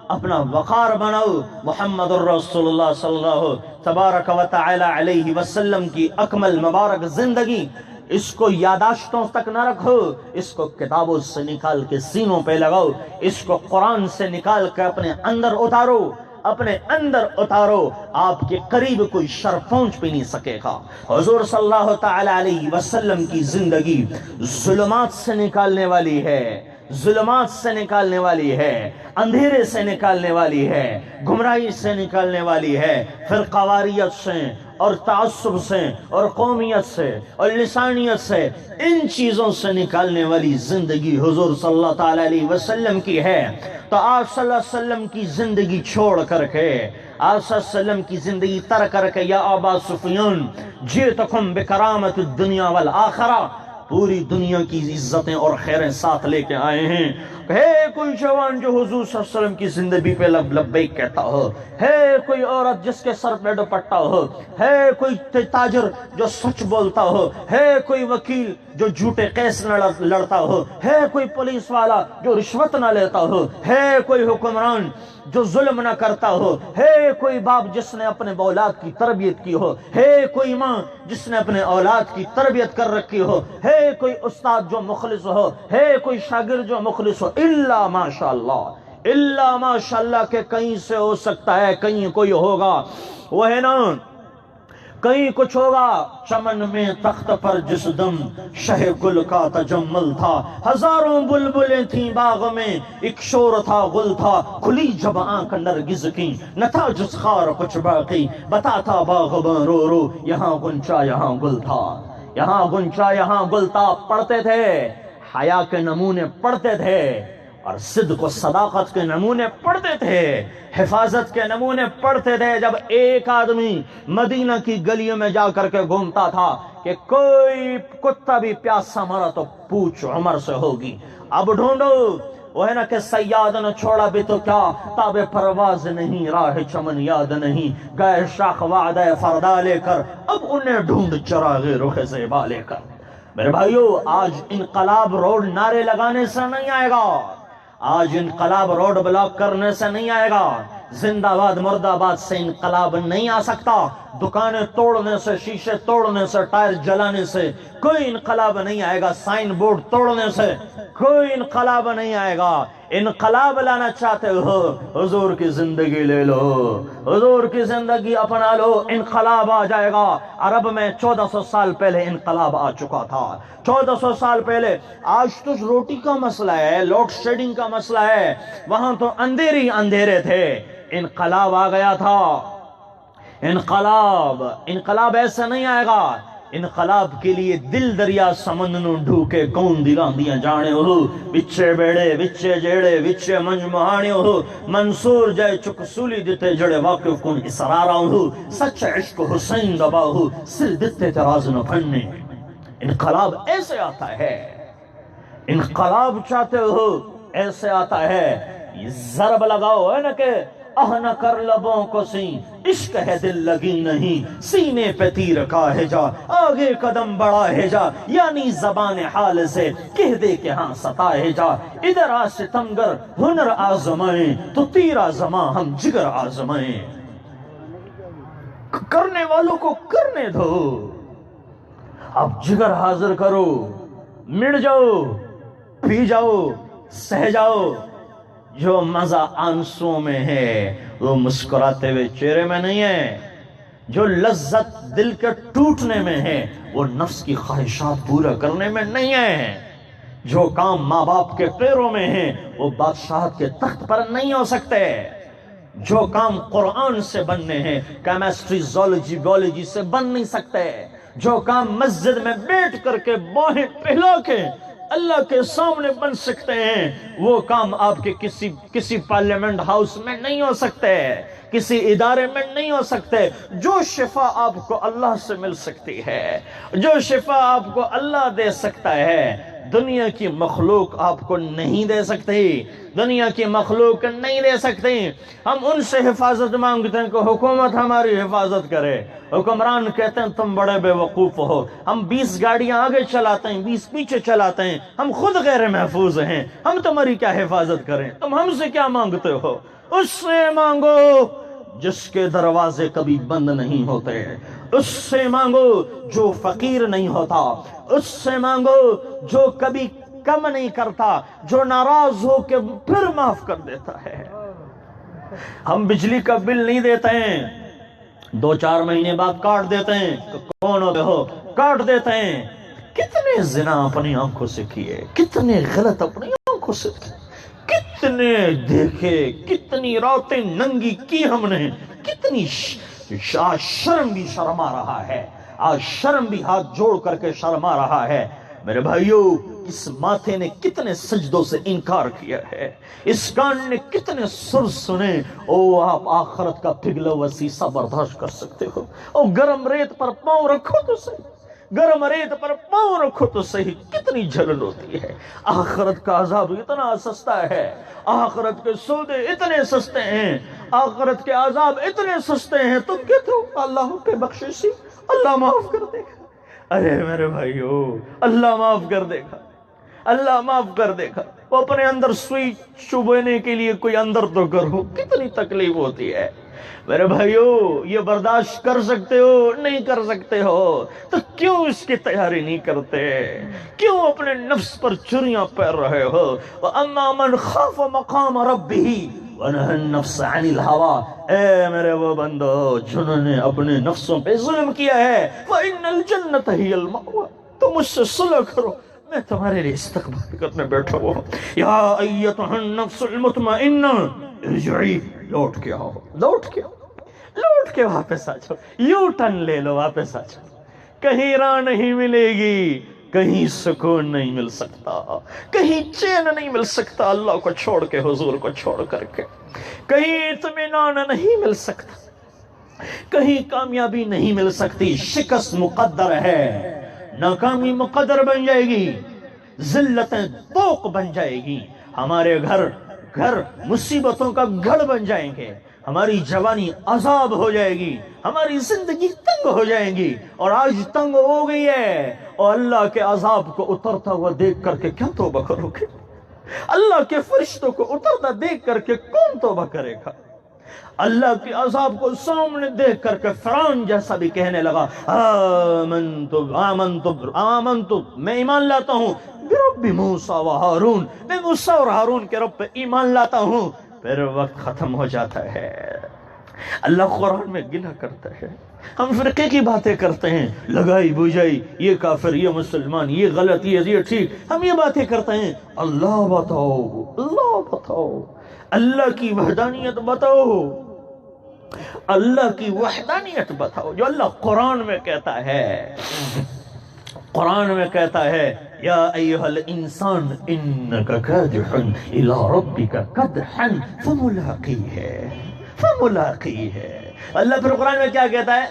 اپنا وقار بناؤ۔ محمد الرسول اللہ صلی اللہ تبارک و تعالی علیہ وسلم کی اکمل مبارک زندگی، اس کو یاداشتوں تک نہ رکھو، اس کو کتابوں سے نکال کے سینوں پہ لگاؤ، اس کو قرآن سے نکال کے اپنے اندر اتارو۔ اپنے اندر اتارو، آپ کے قریب کوئی شر پہنچ بھی نہیں سکے گا۔ حضور صلی اللہ تعالی علیہ وسلم کی زندگی ظلمات سے نکالنے والی ہے، ظلمات سے نکالنے والی ہے، اندھیرے سے نکالنے والی ہے، گمراہی سے نکالنے والی ہے، فرقواریت سے اور تعصب سے اور قومیت سے اور لسانیت سے، ان چیزوں سے نکالنے والی زندگی حضور صلی اللہ تعالی علیہ وسلم کی ہے۔ تو آپ صلی اللہ علیہ وسلم کی زندگی چھوڑ کر کے، آپ صلی اللہ علیہ وسلم کی زندگی ترک کر کے، یا ابا سفیان جئتکم بکرامت الدنیا والآخرہ، پوری دنیا کی عزتیں اور خیریں ساتھ لے کے آئے ہیں۔ ہے کوئی جوان جو حضور صلی اللہ علیہ وسلم کی زندگی پہ لبیک کہتا ہو، ہے کوئی عورت جس کے سر پہ دوپٹہ ہو، ہے کوئی تاجر جو سچ بولتا ہو، ہے کوئی وکیل جو جھوٹے کیس نہ لڑتا ہو، ہے کوئی پولیس والا جو رشوت نہ لیتا ہو، ہے کوئی حکمران جو ظلم نہ کرتا ہو، ہے کوئی باپ جس نے اپنے اولاد کی تربیت کی ہو، ہے کوئی ماں جس نے اپنے اولاد کی تربیت کر رکھی ہو، ہے کوئی استاد جو مخلص ہو، ہے کوئی شاگرد جو مخلص ہو، الا ماشاءاللہ، الا ماشاءاللہ کہ کہیں سے ہو سکتا ہے، کہیں کوئی ہوگا، وہ ہے نا، کہیں کچھ ہوگا۔ چمن میں تخت پر جس دم شہ گل کا تجمل تھا، ہزاروں بلبلیں تھیں باغ میں، ایک شور تھا گل تھا، کھلی جب آنکھ نرگس کی، نہ تھا جس خار کچھ باقی، بتا تھا باغباں رو رو، یہاں گنچا یہاں گل تھا، یہاں گنچا یہاں گل تھا۔ پڑھتے تھے، حیا کے نمونے پڑھتے تھے، اور صدق و صداقت کے نمونے پڑھتے تھے، حفاظت کے نمونے پڑھتے تھے۔ جب ایک آدمی مدینہ کی گلیوں میں جا کر کے گھومتا تھا کہ کوئی کتا بھی پیاسا مرا تو پوچھ عمر سے ہوگی، اب ڈھونڈو، وہ ہے نا کہ صیاد نہ چھوڑا بھی تو کیا، تاب پرواز نہیں، راہ چمن یاد نہیں، گئے شاخ وعدہ فردا لے کر، اب انہیں ڈھونڈ چراغ رخ زیبا لے کر۔ میرے بھائیو، آج انقلاب روڈ نعرے لگانے سے نہیں آئے گا، آج انقلاب روڈ بلاک کرنے سے نہیں آئے گا، زندہ باد مرد آباد سے انقلاب نہیں آ سکتا، دکانیں توڑنے سے، شیشے توڑنے سے، ٹائر جلانے سے کوئی انقلاب نہیں آئے گا، سائن بورڈ توڑنے سے کوئی انقلاب نہیں آئے گا۔ انقلاب لانا چاہتے ہو، حضور کی زندگی لے لو، حضور کی زندگی اپنا لو، انقلاب آ جائے گا۔ عرب میں 1400 سال پہلے انقلاب آ چکا تھا، 1400 سال پہلے۔ آج تو روٹی کا مسئلہ ہے، لوڈ شیڈنگ کا مسئلہ ہے، وہاں تو اندھیری اندھیرے تھے، انقلاب آ گیا تھا۔ انقلاب ایسا نہیں آئے گا، انقلاب کے لیے دل دریا سمندنوں ڈھوکے کون دلاندیاں جانے ہو، بچے بیڑے بچے جیڑے بچے منج مہانے ہو، منصور جائے چک سولی دیتے جڑے واقف کن اسرارا ہو، سچ عشق حسین دبا ہو، سر دیتے تراز نہ پھننے۔ انقلاب ایسے آتا ہے، انقلاب چاہتے ہو ایسے آتا ہے، یہ ضرب لگاؤ ہے نا کہ اہ نہ کر لبوں کو سی، عشق ہے دل لگی نہیں، سینے پہ تیر کا ہے جا، آگے قدم بڑھا ہے جا، یعنی زبان حال سے کہہ دے کہ ہاں ستا ہے جا، ادھر آ ستمگر ہنر آزمائیں، تو تیر آزماں ہم جگر آزمائیں۔ کرنے والوں کو کرنے دو، اب جگر حاضر کرو، مٹ جاؤ، پی جاؤ، سہ جاؤ۔ جو مزہ آنسوں میں ہے وہ مسکراتے ہوئے چہرے میں نہیں ہے، جو لذت دل کے ٹوٹنے میں ہے وہ نفس کی خواہشات پورا کرنے میں نہیں ہے، جو کام ماں باپ کے پیروں میں ہیں وہ بادشاہت کے تخت پر نہیں ہو سکتے، جو کام قرآن سے بننے ہیں کیمسٹری زولوجی بیولوجی سے بن نہیں سکتے، جو کام مسجد میں بیٹھ کر کے باہیں پھیلا کے اللہ کے سامنے بن سکتے ہیں، وہ کام آپ کے کسی پارلیمنٹ ہاؤس میں نہیں ہو سکتے، کسی ادارے میں نہیں ہو سکتے۔ جو شفا آپ کو اللہ سے مل سکتی ہے، جو شفا آپ کو اللہ دے سکتا ہے، دنیا کی مخلوق آپ کو نہیں دے سکتی، دنیا کی مخلوق نہیں دے سکتی۔ ہم ان سے حفاظت مانگتے ہیں کہ حکومت ہماری حفاظت کرے، حکمران کہتے ہیں تم بڑے بے وقوف ہو، ہم 20 گاڑیاں آگے چلاتے ہیں 20 پیچھے چلاتے ہیں، ہم خود غیر محفوظ ہیں، ہم تمہاری کیا حفاظت کریں، تم ہم سے کیا مانگتے ہو؟ اس سے مانگو جس کے دروازے کبھی بند نہیں ہوتے، اس سے مانگو جو فقیر نہیں ہوتا، اس سے مانگو جو کبھی کم نہیں کرتا، جو ناراض ہو کے پھر معاف کر دیتا ہے۔ ہم بجلی کا بل نہیں دیتے ہیں، 2-4 مہینے بعد کاٹ دیتے ہیں، کون ہو کاٹ دیتے ہیں۔ کتنے زنا اپنی آنکھوں سے کیے، کتنے غلط اپنی آنکھوں سے کیے، کتنے دیکھے، کتنی راتیں ننگی کی ہم نے، کتنی آج شرم بھی شرما رہا ہے، آج شرم بھی ہاتھ جوڑ کر کے شرما رہا ہے۔ میرے بھائیو، اس ماتھے نے کتنے سجدوں سے انکار کیا ہے، اس کان نے کتنے سر سنے۔ او آپ آخرت کا پگھلا ہوا سیسا برداشت کر سکتے ہو؟ او گرم ریت پر پاؤں رکھو تو صحیح، گرم ریت پر پاؤں رکھو تو صحیح، کتنی جلن ہوتی ہے۔ آخرت کا عذاب اتنا سستا ہے، آخرت کے سودے اتنے سستے ہیں، آخرت کے عذاب اتنے سستے ہیں، تم کہتے ہو اللہ پہ بخششی، اللہ معاف کر دے گا۔ ارے میرے بھائیو، اللہ معاف کر دے گا، اللہ معاف کر دے گا۔ وہ اپنے اندر سوئی چبھنے کے لیے کوئی اندر تو کرو، کتنی تکلیف ہوتی ہے۔ میرے بھائیو، یہ برداشت کر سکتے ہو؟ نہیں کر سکتے ہو تو کیوں اس کی تیاری نہیں کرتے؟ کیوں اپنے نفس پر چریاں پھیر رہے ہو؟ وَأَمَّا مَنْ خَافَ مَقَامَ رَبِّهِ وَنَهَى النَّفْسَ عَنِ الْهَوَىٰ، اے میرے وہ بندو جنہوں نے اپنے نفسوں پہ ظلم کیا ہے، فَإِنَّ الْجَنَّةَ هِيَ الْمَأْوَىٰ، تم مجھ سے صلح کرو، میں تمہارے لیے استقبال کرنے بیٹھا ہوا ہوں۔ یا ایتھا النفس المطمئنہ ارجعی، لوٹ کے آؤ، لوٹ کے آؤ، لوٹ کے واپس آ جاؤ، یو ٹرن لے لو، واپس آ جاؤ۔ کہیں راہ نہیں ملے گی، کہیں سکون نہیں مل سکتا، کہیں چین نہیں مل سکتا اللہ کو چھوڑ کے، حضور کو چھوڑ کر کے، کہیں اطمینان نہیں مل سکتا، کہیں کامیابی نہیں مل سکتی۔ شکست مقدر ہے، ناکامی مقدر بن جائے گی، ذلتیں طوق بن جائے گی، ہمارے گھر مصیبتوں کا گھر بن جائیں گے، ہماری جوانی عذاب ہو جائے گی، ہماری زندگی تنگ ہو جائیں گی، اور آج تنگ ہو گئی ہے، اور اللہ کے عذاب کو اترتا ہوا دیکھ کر کے کیا توبہ کرو گے؟ اللہ کے فرشتوں کو اترتا دیکھ کر کے کون توبہ کرے گا؟ اللہ کے عذاب کو سامنے دیکھ کر کے فرعون جیسا بھی کہنے لگا، آمنت، میں ایمان لاتا ہوں برب موسیٰ و ہارون، میں موسیٰ اور ہارون کے رب پہ ایمان لاتا ہوں۔ پھر وقت ختم ہو جاتا ہے، اللہ قرآن میں گناہ کرتا ہے، ہم فرقے کی باتیں کرتے ہیں، لگائی بجائی، یہ کافر، یہ مسلمان، یہ غلط، یہ ٹھیک، ہم یہ باتیں کرتے ہیں۔ اللہ بتاؤ، اللہ بتاؤ، اللہ کی وحدانیت بتاؤ، اللہ کی وحدانیت بتاؤ، جو اللہ قرآن میں کہتا ہے، قرآن میں کہتا ہے یا ایہا الانسان انکا کادح الی ربک قدحا فملاقیہ۔ اللہ پھر قرآن میں کیا کہتا ہے؟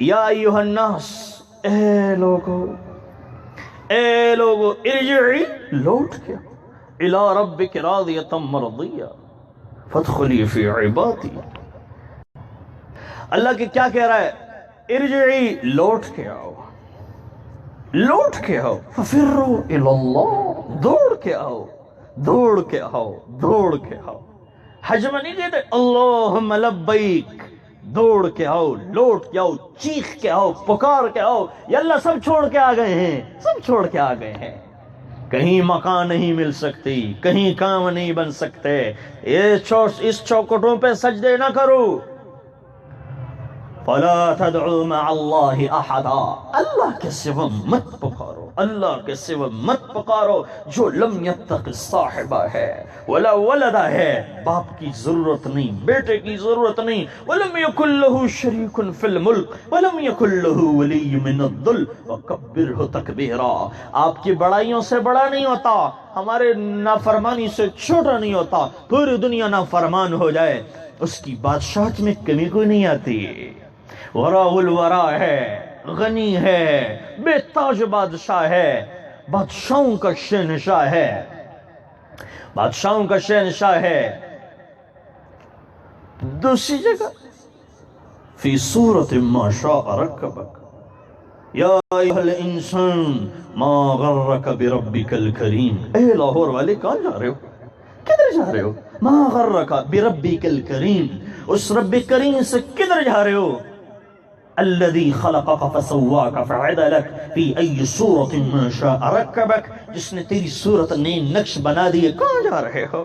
یا ایہا الناس، اے لوگو ارجعی، لوٹ کے الی ربک راضیۃ مرضیہ فادخلی فی عبادی۔ اللہ کی کیا کہہ رہا ہے؟ ارجعی، لوٹ کے آؤ، لوٹ کے آؤ، ففروا الی اللہ، دوڑ کے آؤ، دوڑ کے آؤ، دوڑ کے آؤ۔ حج میں نہیں کہتے اللہم لبیک، دوڑ کے آؤ، لوٹ کے آؤ، چیخ کے آؤ، پکار کے آؤ۔ یہ اللہ سب چھوڑ کے آ گئے ہیں، سب چھوڑ کے آ گئے ہیں، کہیں مکان نہیں مل سکتی، کہیں کام نہیں بن سکتے، اس چوکٹوں پہ سجدے نہ کرو۔ فَلَا تَدْعُوا مَعَ اللَّهِ أَحَدًا، اللہ کے سوا مت پکارو، اللہ کے سوا مت پکارو، جو لم یتق صاحبہ ہے ولا ولدہ ہے، باپ کی ضرورت نہیں، بیٹے کی ضرورت نہیں، وَلَمْ يَكُنْ لَهُ شَرِيكٌ فِي الْمُلْكِ وَلَمْ يَكُنْ لَهُ وَلِيٌّ مِّنَ الذُّلِّ وَكَبِّرْهُ تَكْبِيرًا۔ آپ کی بڑائیوں سے بڑا نہیں ہوتا، ہمارے نافرمانی سے چھوٹا نہیں ہوتا، پوری دنیا نافرمان ہو جائے، اس کی بادشاہت میں کمی کوئی نہیں آتی۔ وراء الورا ہے، غنی ہے، بے تاج بادشاہ ہے، بادشاہوں کا شہنشاہ ہے، بادشاہوں کا شہنشاہ ہے۔ دوسری جگہ فی صورت ما شاء رکبک، یا ایھا الانسان ما غرک بربک الکریم۔ اے لاہور والے کہاں جا رہے ہو؟ کدھر جا رہے ہو؟ ما غرک بربک الکریم، اس رب کریم سے کدھر جا رہے ہو؟ الذي خلقك فسواك فعدلك في اي صورة ما شاء ركبك، جس نے تیری صورت نئی نقش بنا دی ہے، کہاں جا رہے ہو؟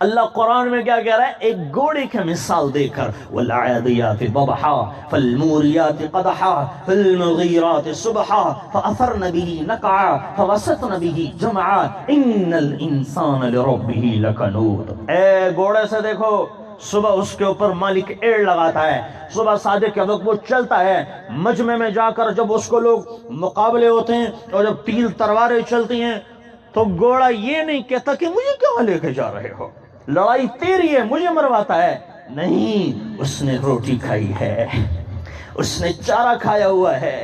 اللہ قرآن میں کیا کہہ رہا ہے؟ ایک گھوڑے کی مثال دے کر وَالْعَادِيَاتِ ضَبْحًا فَالْمُورِيَاتِ قَدْحًا فَالْمُغِيرَاتِ صُبْحًا فَأَثَرْنَ بِهِ نَقْعًا فَوَسَطْنَ بِهِ جَمْعًا إِنَّ الْإِنسَانَ لِرَبِّهِ لَكَنُودٌ۔ اے گھوڑے سے دیکھو، صبح اس کے اوپر مالک ایڑ لگاتا ہے، صبح صادق کے وقت وہ چلتا ہے، مجمع میں جا کر جب اس کو لوگ مقابلے ہوتے ہیں اور جب تیر تلواریں چلتی ہیں تو گھوڑا یہ نہیں کہتا کہ مجھے کہاں لے کے جا رہے ہو، لڑائی تیری ہے، مجھے مرواتا ہے۔ نہیں، اس نے روٹی کھائی ہے، اس نے چارہ کھایا ہوا ہے،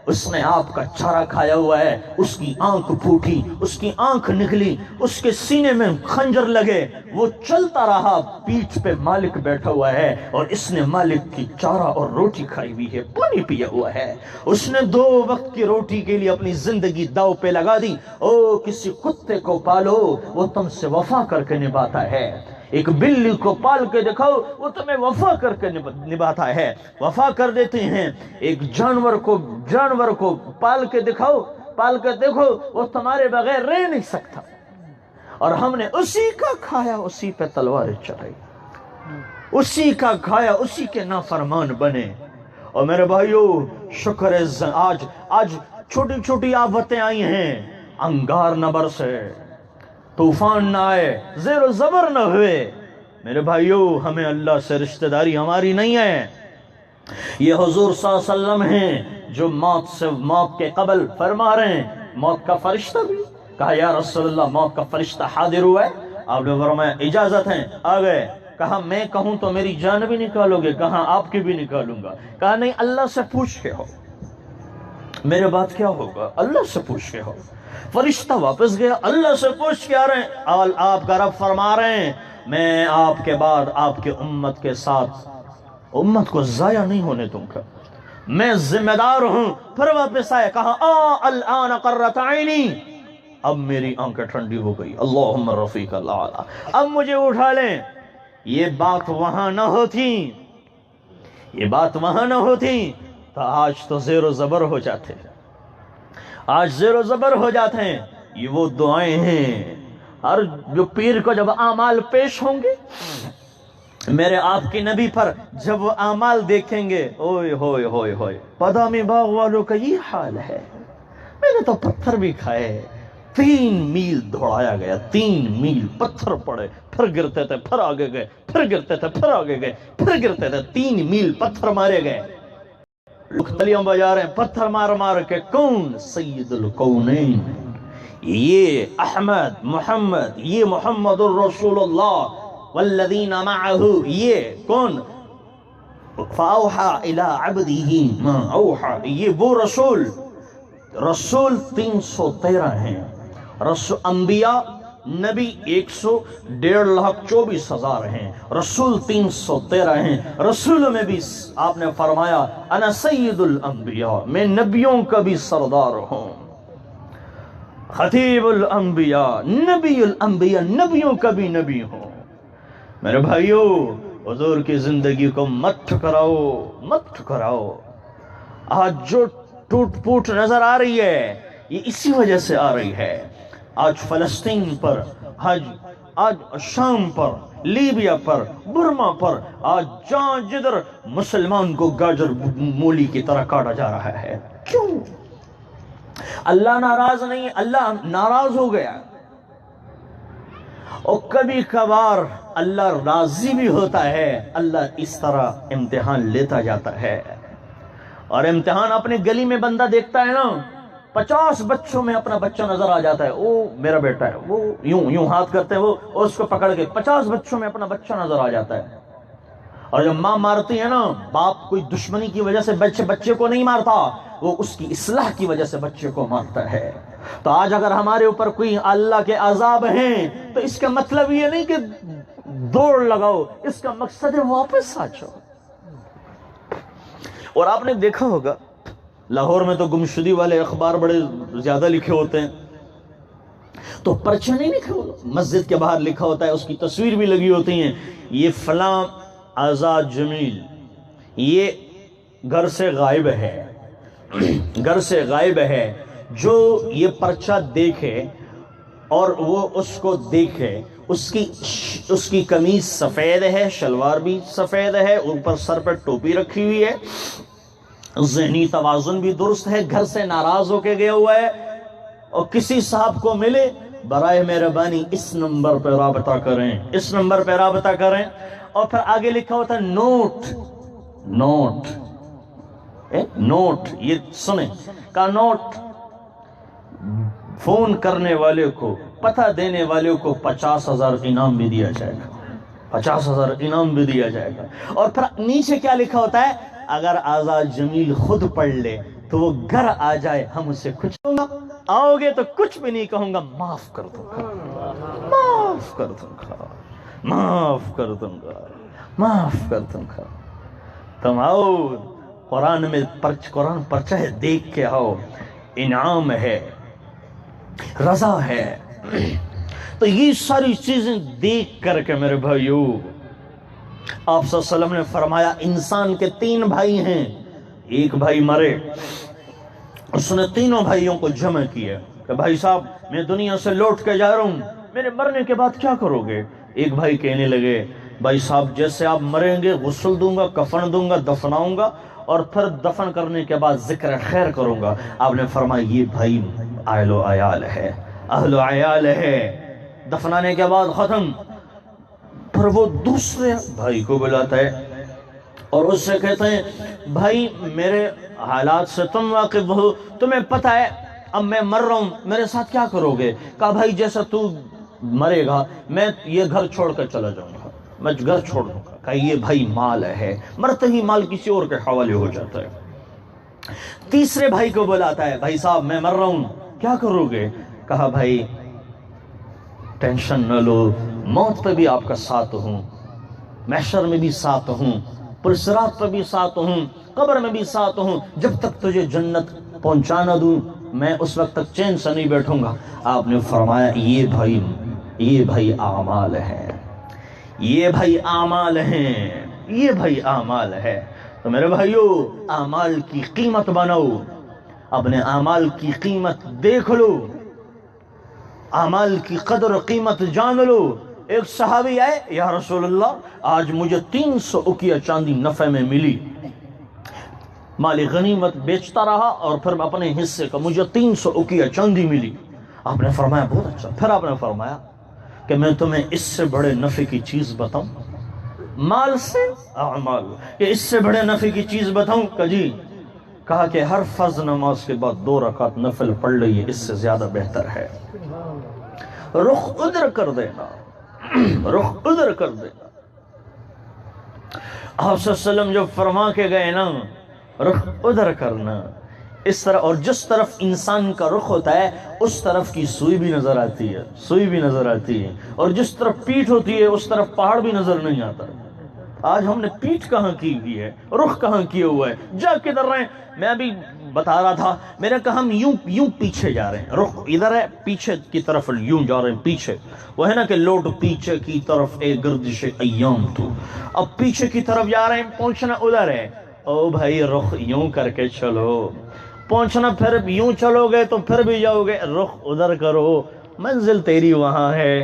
اس نے آپ کا چارہ کھایا ہوا ہے۔ اس کی آنکھ پھوٹی، اس کی آنکھ نکلی، اس کے سینے میں خنجر لگے، وہ چلتا رہا، پیٹھ پہ مالک بیٹھا ہوا ہے اور اس نے مالک کی چارہ اور روٹی کھائی ہوئی ہے، پانی پیا ہوا ہے۔ اس نے 2 وقت کی روٹی کے لیے اپنی زندگی داؤ پہ لگا دی۔ او کسی کتے کو پالو، وہ تم سے وفا کر کے نبھاتا ہے۔ ایک بلی کو پال کے دکھاؤ، وہ تمہیں وفا کر کے نبھاتا ہے، وفا کر دیتے ہیں۔ ایک جانور کو پال کے دکھاؤ، پال کے دیکھو، وہ تمہارے بغیر رہ نہیں سکتا۔ اور ہم نے اسی کا کھایا، اسی پہ تلواریں چلائی، اسی کا کھایا، اسی کے نافرمان بنے۔ اور میرے بھائیو، شکر ہے آج چھوٹی چھوٹی آفتیں آئی ہیں، انگار نہ برسے، طوفان نہ آئے، زیر و زبر نہ ہوئے۔ میرے بھائیو، ہمیں اللہ سے رشتہ داری ہماری نہیں ہے، یہ حضور صلی اللہ علیہ وسلم ہیں جو موت کے قبل فرما رہے ہیں۔ موت کا فرشتہ بھی کہا یا رسول اللہ، موت کا فرشتہ حاضر ہوا ہے؟ آپ نے فرمایا اجازت ہے، آ گئے۔ کہا میں کہوں تو میری جان بھی نکالو گے؟ کہا آپ کی بھی نکالوں گا۔ کہا نہیں، اللہ سے پوچھ کے ہو، میرے بات کیا ہوگا؟ اللہ سے پوچھ کے ہو۔ فرشتہ واپس گیا، اللہ سے پوچھ کے آ رہے ہیں، آپ کا رب فرما رہے ہیں میں آپ کے بعد آپ کے امت کے ساتھ امت کو ضائع نہیں ہونے دوں گا، میں ذمہ دار ہوں۔ پھر واپس آئے، کہا الآن قرۃ عینی، اب میری آنکھیں ٹھنڈی ہو گئی، اللہم رفیق الاعلی، اب مجھے اٹھا لیں۔ یہ بات وہاں نہ ہوتی، یہ بات وہاں نہ ہوتی تو آج تو زیر و زبر ہو جاتے، آج زیر و زبر ہو جاتے ہیں۔ یہ وہ دعائیں ہیں، اور جو پیر کو جب اعمال پیش ہوں گے میرے آپ کے نبی پر، جب وہ اعمال دیکھیں گے، اوئے ہوئے ہوئے ہوئے، بادامی باغ والوں کا یہ حال ہے، میں نے تو پتھر بھی کھائے، 3 میل دوڑایا گیا، 3 میل پتھر پڑے، پھر گرتے تھے، پھر آگے گئے، پھر گرتے تھے، پھر آگے گئے، پھر گرتے تھے، 3 میل پتھر مارے گئے۔ لوگ تلیاں بجا رہے ہیں پتھر مار مار کے، کون؟ سید الکونین، یہ احمد محمد، یہ محمد الرسول اللہ والذین معہ، یہ کون؟ فاوحا الی عبدہ ما اوحا، یہ وہ رسول 313 ہیں، انبیاء نبی 1.24 ہیں، رسول 313 ہیں۔ رسول میں بھی آپ نے فرمایا انا سید الانبیاء، میں نبیوں کا بھی سردار ہوں، خطیب الانبیاء، نبی الانبیاء، نبیوں کا بھی نبی ہوں۔ میرے بھائیو، حضور کی زندگی کو مت ٹھکراؤ، مت ٹھکراؤ۔ آج جو ٹوٹ پوٹ نظر آ رہی ہے یہ اسی وجہ سے آ رہی ہے۔ آج فلسطین پر، آج شام پر، لیبیا پر، برما پر، آج جہاں جدھر مسلمان کو گاجر مولی کی طرح کاٹا جا رہا ہے۔ کیوں؟ اللہ ناراض نہیں، اللہ ناراض ہو گیا۔ اور کبھی کبھار اللہ راضی بھی ہوتا ہے، اللہ اس طرح امتحان لیتا جاتا ہے۔ اور امتحان اپنے گلی میں بندہ دیکھتا ہے نا، 50 بچوں میں اپنا بچہ نظر آ جاتا ہے، وہ میرا بیٹا ہے، وہ یوں ہاتھ کرتے ہیں، وہ اس کو پکڑ کے 50 بچوں میں اپنا بچہ نظر آ جاتا ہے۔ اور جب ماں مارتی ہے نا، باپ کوئی دشمنی کی وجہ سے بچے کو نہیں مارتا، وہ اس کی اصلاح کی وجہ سے بچے کو مارتا ہے۔ تو آج اگر ہمارے اوپر کوئی اللہ کے عذاب ہیں تو اس کا مطلب یہ نہیں کہ دوڑ لگاؤ، اس کا مقصد ہے واپس آ جاؤ۔ اور آپ نے دیکھا ہوگا لاہور میں تو گمشدگی والے اخبار بڑے زیادہ لکھے ہوتے ہیں، تو پرچہ نہیں لکھا ہوتا، مسجد کے باہر لکھا ہوتا ہے، اس کی تصویر بھی لگی ہوتی ہیں، یہ فلاں آزاد جمیل یہ گھر سے غائب ہے، گھر سے غائب ہے۔ جو یہ پرچہ دیکھے اور وہ اس کو دیکھے، اس کی قمیص سفید ہے، شلوار بھی سفید ہے، اوپر سر پہ ٹوپی رکھی ہوئی ہے، ذہنی توازن بھی درست ہے، گھر سے ناراض ہو کے گیا ہوا ہے، اور کسی صاحب کو ملے، برائے مہربانی اس نمبر پہ رابطہ کریں، اس نمبر پہ رابطہ کریں۔ اور پھر آگے لکھا ہوتا ہے نوٹ، نوٹ، نوٹ، یہ سنیں کا نوٹ، فون کرنے والے کو، پتہ دینے والے کو 50,000 انعام بھی دیا جائے گا، 50,000 انعام بھی دیا جائے گا۔ اور پھر نیچے کیا لکھا ہوتا ہے، اگر آزاد جمیل خود پڑھ لے تو وہ گھر آ جائے، ہم اسے کچھ کہوں گا، آؤ گے تو کچھ بھی نہیں کہوں گا، معاف کر دوں گا، معاف کر دوں گا، معاف کر دوں گا، معاف کر دوں گا۔ تم آؤ، قرآن میں قرآن پرچہ ہے، دیکھ کے آؤ، انعام ہے، رضا ہے۔ تو یہ ساری چیزیں دیکھ کر کے میرے بھائیو، آپ صلی اللہ علیہ وسلم نے فرمایا انسان کے 3 بھائی ہیں، ایک بھائی مرے، اس نے تینوں بھائیوں کو جمع کیا کہ بھائی صاحب میں دنیا سے لوٹ کے جا رہا ہوں، میرے مرنے کے بعد کیا کرو گے؟ ایک بھائی کہنے لگے بھائی صاحب جیسے آپ مریں گے غسل دوں گا، کفن دوں گا، دفناؤں گا، اور پھر دفن کرنے کے بعد ذکر خیر کروں گا۔ آپ نے فرمایا یہ بھائی اہل و عیال ہے، اہل و عیال ہے، دفنانے کے بعد ختم۔ پھر وہ دوسرے بھائی کو بلاتا ہے اور اس سے کہتے ہیں بھائی میرے حالات سے تم واقف ہو، تمہیں پتہ ہے اب میں مر رہا ہوں، میرے ساتھ کیا کرو گے؟ کہا بھائی جیسا تو مرے گا میں یہ گھر چھوڑ کر چلا جاؤں گا، میں گھر چھوڑ دوں گا۔ کہا یہ بھائی مال ہے، مرتے ہی مال کسی اور کے حوالے ہو جاتا ہے۔ تیسرے بھائی کو بلاتا ہے بھائی صاحب میں مر رہا ہوں، کیا کرو گے؟ کہا بھائی ٹینشن نہ لو، موت پہ بھی آپ کا ساتھ ہوں، محشر میں بھی ساتھ ہوں، پرصراط پہ بھی ساتھ ہوں، قبر میں بھی ساتھ ہوں، جب تک تجھے جنت پہنچانا دوں میں اس وقت تک چین سے نہیں بیٹھوں گا۔ آپ نے فرمایا یہ بھائی اعمال ہیں، یہ بھائی اعمال ہیں، یہ بھائی اعمال ہے۔ تو میرے بھائیو اعمال کی قیمت بناؤ، اپنے اعمال کی قیمت دیکھ لو، اعمال کی قدر و قیمت جان لو۔ ایک صحابی آئے یا رسول اللہ آج مجھے 300 اکیا چاندی نفع میں ملی، مال غنیمت بیچتا رہا اور پھر اپنے حصے کا مجھے 300 اکیا چاندی ملی۔ آپ نے فرمایا بہت اچھا۔ پھر آپ نے فرمایا کہ میں تمہیں اس سے بڑے نفع کی چیز بتاؤں، مال سے اعمال، کہ اس سے بڑے نفع کی چیز بتاؤں؟ کہ جی۔ کہا کہ ہر فرض نماز کے بعد 2 رکعت نفل پڑھ لئیے، اس سے زیادہ بہتر ہے۔ رخ ادھر کر دینا، رخ ادھر کر دینا۔ آپ صلی اللہ علیہ وسلم جو فرما کے گئے نا رخ ادھر کرنا، اس طرح، اور جس طرف انسان کا رخ ہوتا ہے اس طرف کی سوئی بھی نظر آتی ہے، سوئی بھی نظر آتی ہے، اور جس طرف پیٹھ ہوتی ہے اس طرف پہاڑ بھی نظر نہیں آتا۔ آج ہم نے پیٹھ کہاں کی ہوئی ہے، رخ کہاں کیا ہوا ہے، جا کدھر رہے ہیں؟ میں ابھی بتا رہا تھا، میں نے کہا ہم یوں پیچھے جا رہے ہیں، رخ ادھر ہے، پیچھے کی طرف یوں جا رہے ہیں، پیچھے، وہ ہے نا کہ لوٹ پیچھے کی طرف اے گردش ایام تو، اب پیچھے کی طرف جا رہے ہیں، پہنچنا ادھر ہے۔ او بھائی رخ یوں کر کے چلو، پہنچنا پھر یوں چلو گے تو پھر بھی جاؤ گے، رخ ادھر کرو، منزل تیری وہاں ہے۔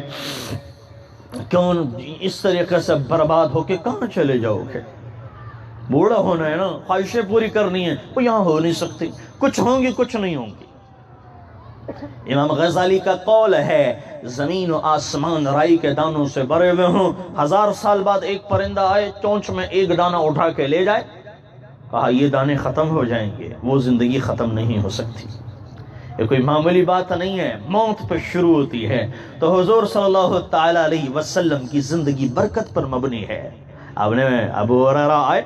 کیوں اس طریقے سے برباد ہو کے کہاں چلے جاؤ گے؟ بوڑھا ہونا ہے نا، خواہشیں پوری کرنی ہیں، وہ یہاں ہو نہیں سکتی، کچھ ہوں گی کچھ نہیں ہوں گی۔ امام غزالی کا قول ہے زمین و آسمان رائی کے دانوں سے بھرے ہوئے ہوں، 1000 سال بعد ایک پرندہ آئے چونچ میں ایک دانہ اٹھا کے لے جائے، کہا یہ دانے ختم ہو جائیں گے، وہ زندگی ختم نہیں ہو سکتی۔ یہ کوئی معمولی بات نہیں ہے، موت پہ شروع ہوتی ہے۔ تو حضور صلی اللہ تعالی علیہ وسلم کی زندگی برکت پر مبنی ہے۔ آپ نے ابو ہریرہ آئے،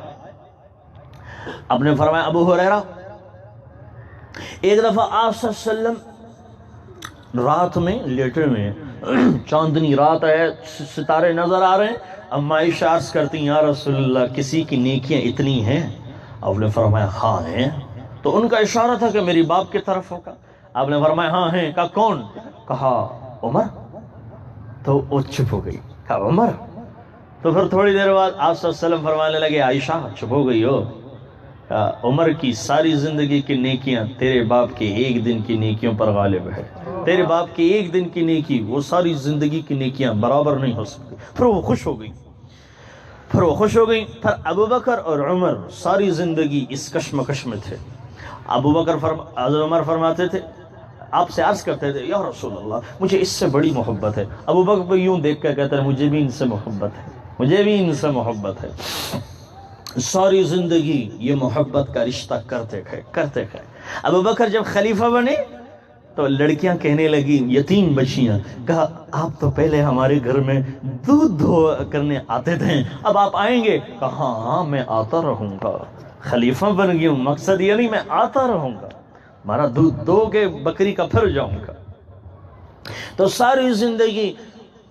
آپ نے فرمایا ابو ہریرہ ایک دفعہ آپ صلی اللہ علیہ وسلم رات میں لیٹے ہوئے، چاندنی رات ہے، ستارے نظر آ رہے ہیں، اما عائشہ عرض کرتی ہیں یا رسول اللہ کسی کی نیکیاں اتنی ہیں؟ آپ نے فرمایا ہاں ہیں۔ تو ان کا اشارہ تھا کہ میری باپ کی طرف ہوگا۔ آپ نے فرمایا ہاں ہیں۔ کہا کون؟ کہا عمر۔ تو وہ چپ ہو گئی، کہا عمر۔ تو پھر تھوڑی دیر بعد آپ صلی اللہ علیہ وسلم فرمانے لگے عائشہ چپ ہو گئی ہو؟ عمر کی ساری زندگی کی نیکیاں تیرے باپ کے ایک دن کی نیکیوں پر غالب ہے. تیرے باپ کی ایک دن کی نیکی وہ ساری زندگی کی نیکیاں برابر نہیں ہو سکتی. پھر وہ خوش ہو گئی. پھر ابو بکر اور عمر ساری زندگی اس کشمکش میں تھے. حضرت عمر فرماتے تھے، آپ سے عرض کرتے تھے، یا رسول اللہ مجھے اس سے بڑی محبت ہے. ابو بکر یوں دیکھ کر کہتے ہیں مجھے بھی ان سے محبت ہے، مجھے بھی ان سے محبت ہے. ساری زندگی یہ محبت کا رشتہ کرتے گئے. ابو بکر جب خلیفہ بنے تو لڑکیاں کہنے لگی، یتیم بچیاں، کہا آپ تو پہلے ہمارے گھر میں دودھ دھو کرنے آتے تھے، اب آپ آئیں گے؟ کہا ہاں میں آتا رہوں گا، خلیفہ بن گیا ہوں، مقصد یہ نہیں میں آتا رہوں گا، ہمارا دودھ دو کے بکری کا پھر جاؤں گا. تو ساری زندگی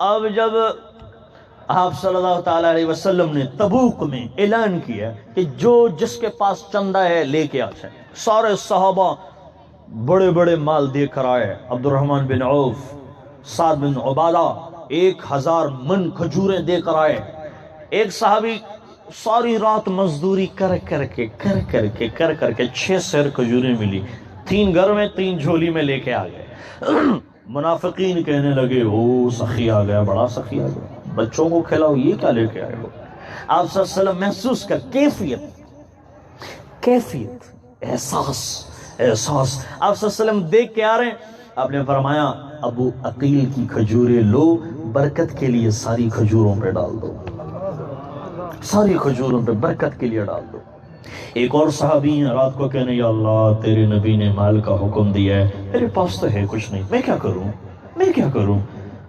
اب جب آپ صلی اللہ تعالیٰ علیہ وسلم نے تبوک میں اعلان کیا کہ جو جس کے پاس چندہ ہے لے کے آ جائے، سارے صحابہ بڑے بڑے مال دے کر آئے. عبد الرحمن بن عوف، سعد بن عبادہ 1000 من کھجوریں دے کر آئے. ایک صحابی ساری رات مزدوری کر کر کے 6 سیر کھجوریں ملی، 3 گھر میں 3 جھولی میں لے کے آ گئے. منافقین کہنے لگے او سخی آ گیا، بڑا سخی آ گیا، بچوں کو کھلاؤ، یہ کیا لے کے آئے ہو؟ آپ صلی اللہ علیہ وسلم محسوس کر کیفیت احساس آپ صلی اللہ علیہ وسلم دیکھ کے آ رہے ہیں. آپ نے فرمایا ابو عقیل کی کھجوریں لو، برکت کے لیے ساری کھجوروں پہ ڈال دو، ساری کھجوروں پہ برکت کے لیے ڈال دو. ایک اور صحابی رات کو کہنے، یا اللہ تیرے نبی نے مال کا حکم دیا ہے، میرے پاس تو ہے کچھ نہیں، میں کیا کروں؟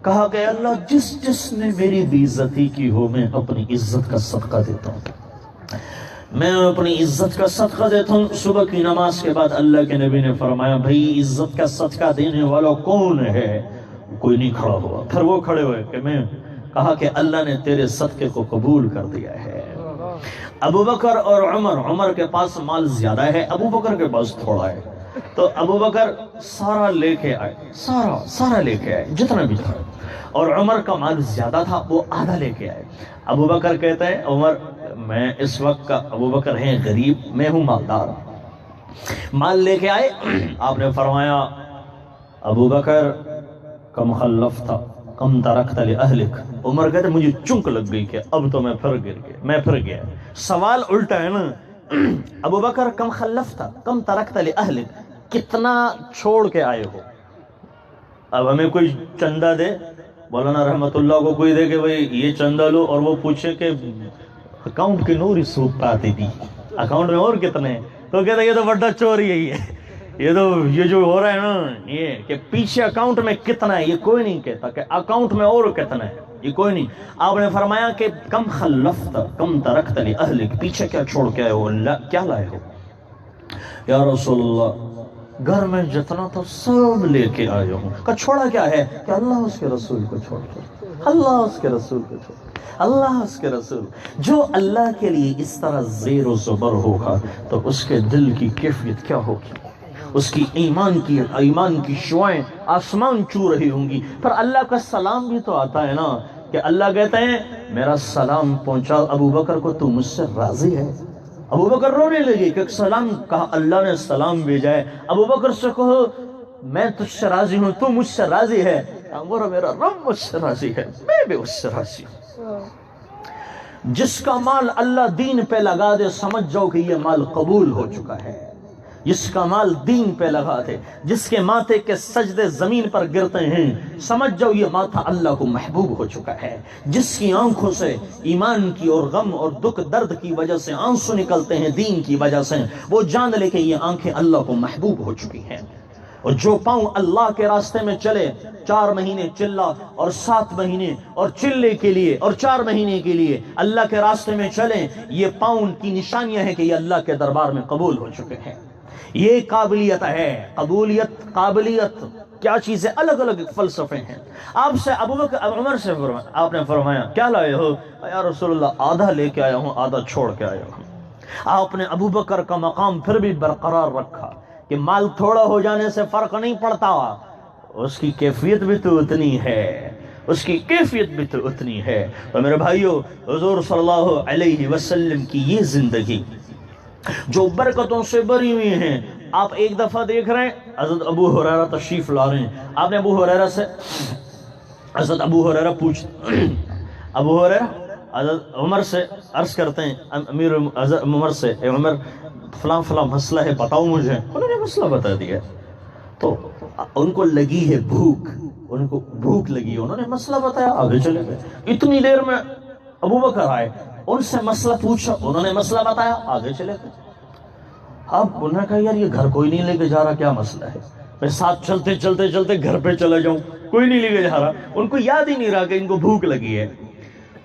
کہا کہ اللہ جس نے میری بے عزتی کی ہو میں اپنی عزت کا صدقہ دیتا ہوں، میں اپنی عزت کا صدقہ دیتا ہوں. صبح کی نماز کے بعد اللہ کے نبی نے فرمایا بھائی عزت کا صدقہ دینے والا کون ہے؟ کوئی نہیں کھڑا ہوا. پھر وہ کھڑے ہوئے کہ میں کہا کہ اللہ نے تیرے صدقے کو قبول کر دیا ہے. ابو بکر اور عمر کے پاس مال زیادہ ہے، ابو بکر کے پاس تھوڑا ہے. تو ابو بکر سارا لے کے آئے، سارا لے کے آئے جتنا بھی تھا، اور عمر کا مال زیادہ تھا، وہ آدھا لے کے آئے. ابو بکر کہتا ہے عمر میں اس وقت کا، ابو بکر ہیں غریب، میں ہوں مالدار. مال لے کے آئے. آپ نے فرمایا ابو بکر کم خلف تھا کم ترکت لأہلک. عمر کہتے مجھے چنک لگ گئی کہ اب تو میں پھر گیا. سوال الٹا ہے نا. ابو بکر کم خلف تھا کم ترکت لأہلک، کتنا چھوڑ کے آئے ہو؟ اب ہمیں کوئی چندہ دے، مولانا رحمت اللہ کو کوئی دے کہ بھئی یہ چندہ لو، اور وہ پوچھے کہ اکاؤنٹ کے نور سود پاتے دی، اکاؤنٹ میں اور کتنے ہیں؟ تو کہتا ہے یہ تو بڑا چور یہی ہے، یہ جو ہو رہا ہے نا، یہ کہ پیچھے اکاؤنٹ میں کتنا ہے یہ کوئی نہیں کہتا، کہ اکاؤنٹ میں اور کتنا ہے یہ کوئی نہیں. آپ نے فرمایا کہ کم خلفت کم ترکت لأہلک، پیچھے کیا چھوڑ کے آئے ہو، کیا لائے ہو؟ یا رسول اللہ گھر میں جتنا تھا سب لے کے آئے ہوں. کہ چھوڑا کیا ہے؟ کہ اللہ اس کے رسول کو چھوڑ کے، اللہ اس کے رسول کو چھوڑ کے، اللہ اس کے رسول. جو اللہ کے لیے اس طرح زیر و زبر ہوگا تو اس کے دل کی کیفیت کیا ہوگی؟ اس کی ایمان کی شعائیں آسمان چھو رہی ہوں گی. پر اللہ کا سلام بھی تو آتا ہے نا، کہ اللہ کہتے ہیں میرا سلام پہنچا ابو بکر کو، تو مجھ سے راضی ہے؟ ابو بکر رونے لگے کہ سلام کہا، اللہ نے سلام بھیجا ہے. ابو بکر سے کہو میں تجھ سے راضی ہوں، تو مجھ سے راضی ہے؟ میرا رب مجھ سے راضی ہے، میں بھی اس سے راضی ہوں. جس کا مال اللہ دین پہ لگا دے سمجھ جاؤ کہ یہ مال قبول ہو چکا ہے. جس کا مال دین پہ لگا دے، جس کے ماتھے کے سجدے زمین پر گرتے ہیں، سمجھ جاؤ یہ ماتھا اللہ کو محبوب ہو چکا ہے. جس کی آنکھوں سے ایمان کی اور غم اور دکھ درد کی وجہ سے آنسو نکلتے ہیں دین کی وجہ سے، وہ جان لے کہ یہ آنکھیں اللہ کو محبوب ہو چکی ہیں. اور جو پاؤں اللہ کے راستے میں چلے، 4 مہینے چلا اور 7 مہینے اور چلے کے لیے اور 4 مہینے کے لیے اللہ کے راستے میں چلیں، یہ پاؤں کی نشانیاں ہیں کہ یہ اللہ کے دربار میں قبول ہو چکے ہیں. یہ قابلیت ہے. قابلیت کیا چیز ہے؟ الگ الگ فلسفے ہیں. آپ سے عمر سے آپ نے فرمایا کیا لائے ہو؟ یا رسول اللہ آدھا لے کے آیا ہوں، آدھا چھوڑ کے آیا ہوں. آپ نے ابو بکر کا مقام پھر بھی برقرار رکھا کہ مال تھوڑا ہو جانے سے فرق نہیں پڑتا، اس کی کیفیت بھی تو اتنی ہے، اس کی کیفیت بھی تو اتنی ہے. تو میرے بھائیو، حضور صلی اللہ علیہ وسلم کی یہ زندگی جو برکتوں سے بری ہوئی ہیں. آپ ایک دفعہ دیکھ رہے ہیں حضرت ابو ہریرہ تشریف لا رہے ہیں. آپ نے ابو ہریرہ سے حضرت ابو ہریرہ ابو ہریرہ حضرت عمر سے عرض کرتے ہیں, امیر حضرت عمر سے, اے عمر فلاں فلاں مسئلہ ہے بتاؤ مجھے. انہوں نے مسئلہ بتا دیا. تو ان کو لگی ہے بھوک, ان کو بھوک لگی, انہوں نے مسئلہ بتایا, آگے چلے گئے. اتنی دیر میں ابو بکر آئے, ان سے مسئلہ پوچھا, انہوں نے مسئلہ بتایا, آگے چلے گئے. اب انہوں نے کہا یار یہ گھر کوئی نہیں لے کے جا رہا, کیا مسئلہ ہے؟ میں ساتھ چلتے چلتے چلتے گھر پہ چلا جاؤں, کوئی نہیں لے کے جا رہا. ان کو یاد ہی نہیں رہا کہ ان کو بھوک لگی ہے.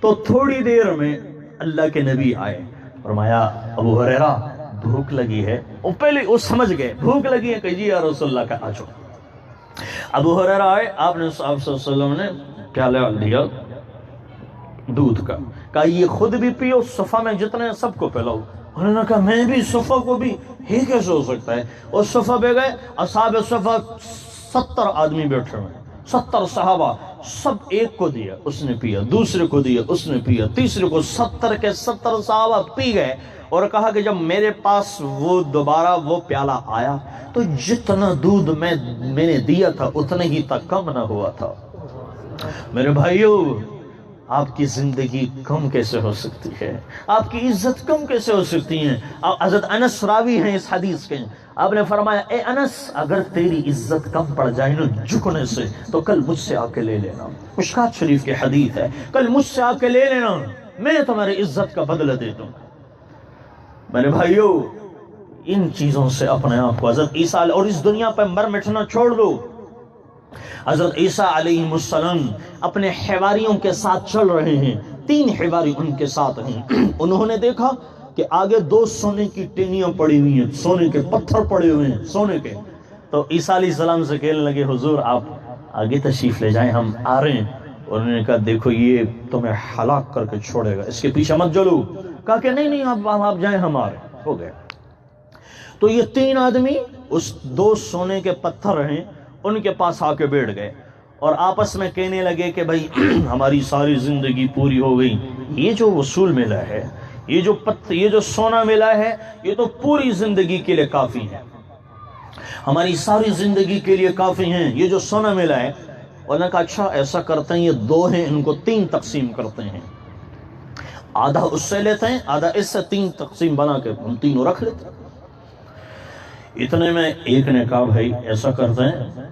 تو تھوڑی دیر میں اللہ کے نبی آئے, فرمایا ابو ہریرہ بھوک لگی ہے. وہ پہلے وہ سمجھ گئے بھوک لگی ہے کہ جی یا رسول اللہ کا آ جاؤ. ابو ہریرہ آئے, آپ نے صلی اللہ علیہ وسلم نے پیالہ دیا دودھ کا, کہا یہ خود بھی پیو, صفہ میں جتنے ہیں سب کو پلاؤ. انہوں نے کہا میں بھی صفہ کو بھی, ہی کیسے ہو سکتا ہے؟ اور صفہ پہ گئے, اصحاب صفہ 70 آدمی بیٹھے ہوئے, 70 صحابہ, سب ایک کو دیا, اس نے پیا, دوسرے کو دیا, اس نے پیا, تیسرے کو. 70 کے 70 صحابہ پی گئے اور کہا کہ جب میرے پاس وہ دوبارہ وہ پیالہ آیا تو جتنا دودھ میں نے دیا تھا اتنے ہی تک کم نہ ہوا تھا. میرے بھائیو, آپ کی زندگی کم کیسے ہو سکتی ہے؟ آپ کی عزت کم کیسے ہو سکتی ہیں؟ حضرت انس راوی ہیں اس حدیث کے, آپ نے فرمایا اے انس اگر تیری عزت کم پڑ جائے نا جھکنے سے تو کل مجھ سے آ کے لے لینا. مشکات شریف کی حدیث ہے, کل مجھ سے آ کے لے لینا, میں تمہاری عزت کا بدلہ دیتا ہوں. میرے بھائیو, ان چیزوں سے اپنے آپ کو حضرت عیسیٰ اور اس دنیا پہ مر مٹنا چھوڑ دو. حضرت عیسیٰ علیہ السلام اپنے حواریوں کے ساتھ چل رہے ہیں, 3 حواری ان کے ساتھ ہیں. انہوں نے دیکھا کہ آگے 2 سونے کی ٹینیاں پڑی ہوئی ہیں, سونے کے پتھر پڑے ہوئے ہیں, سونے کے. تو عیسیٰ علیہ السلام سے کہنے لگے حضور آپ آگے تشریف لے جائیں, ہم آ رہے ہیں. انہوں نے کہا دیکھو یہ تمہیں ہلاک کر کے چھوڑے گا, اس کے پیچھے مت چلو. کہا کہ نہیں آپ جائیں, ہم آ رہے ہیں. ہو گئے. تو یہ 3 آدمی اس 2 سونے کے پتھر ہیں ان کے پاس آ کے بیٹھ گئے اور آپس میں کہنے لگے کہ بھائی ہماری ساری زندگی پوری ہو گئی, یہ جو وصول ملا ہے, یہ جو سونا ملا ہے, یہ تو پوری زندگی کے لیے کافی ہے, ہماری ساری زندگی کے لیے کافی ہیں, یہ جو سونا ملا ہے. اور نے کہا اچھا ایسا کرتے ہیں, یہ 2 ہیں ان کو 3 تقسیم کرتے ہیں, آدھا اس سے لیتے ہیں, آدھا اس سے, 3 تقسیم بنا کے ہم تینوں رکھ لیتے ہیں. اتنے میں ایک نے کہا بھائی ایسا کرتے ہیں,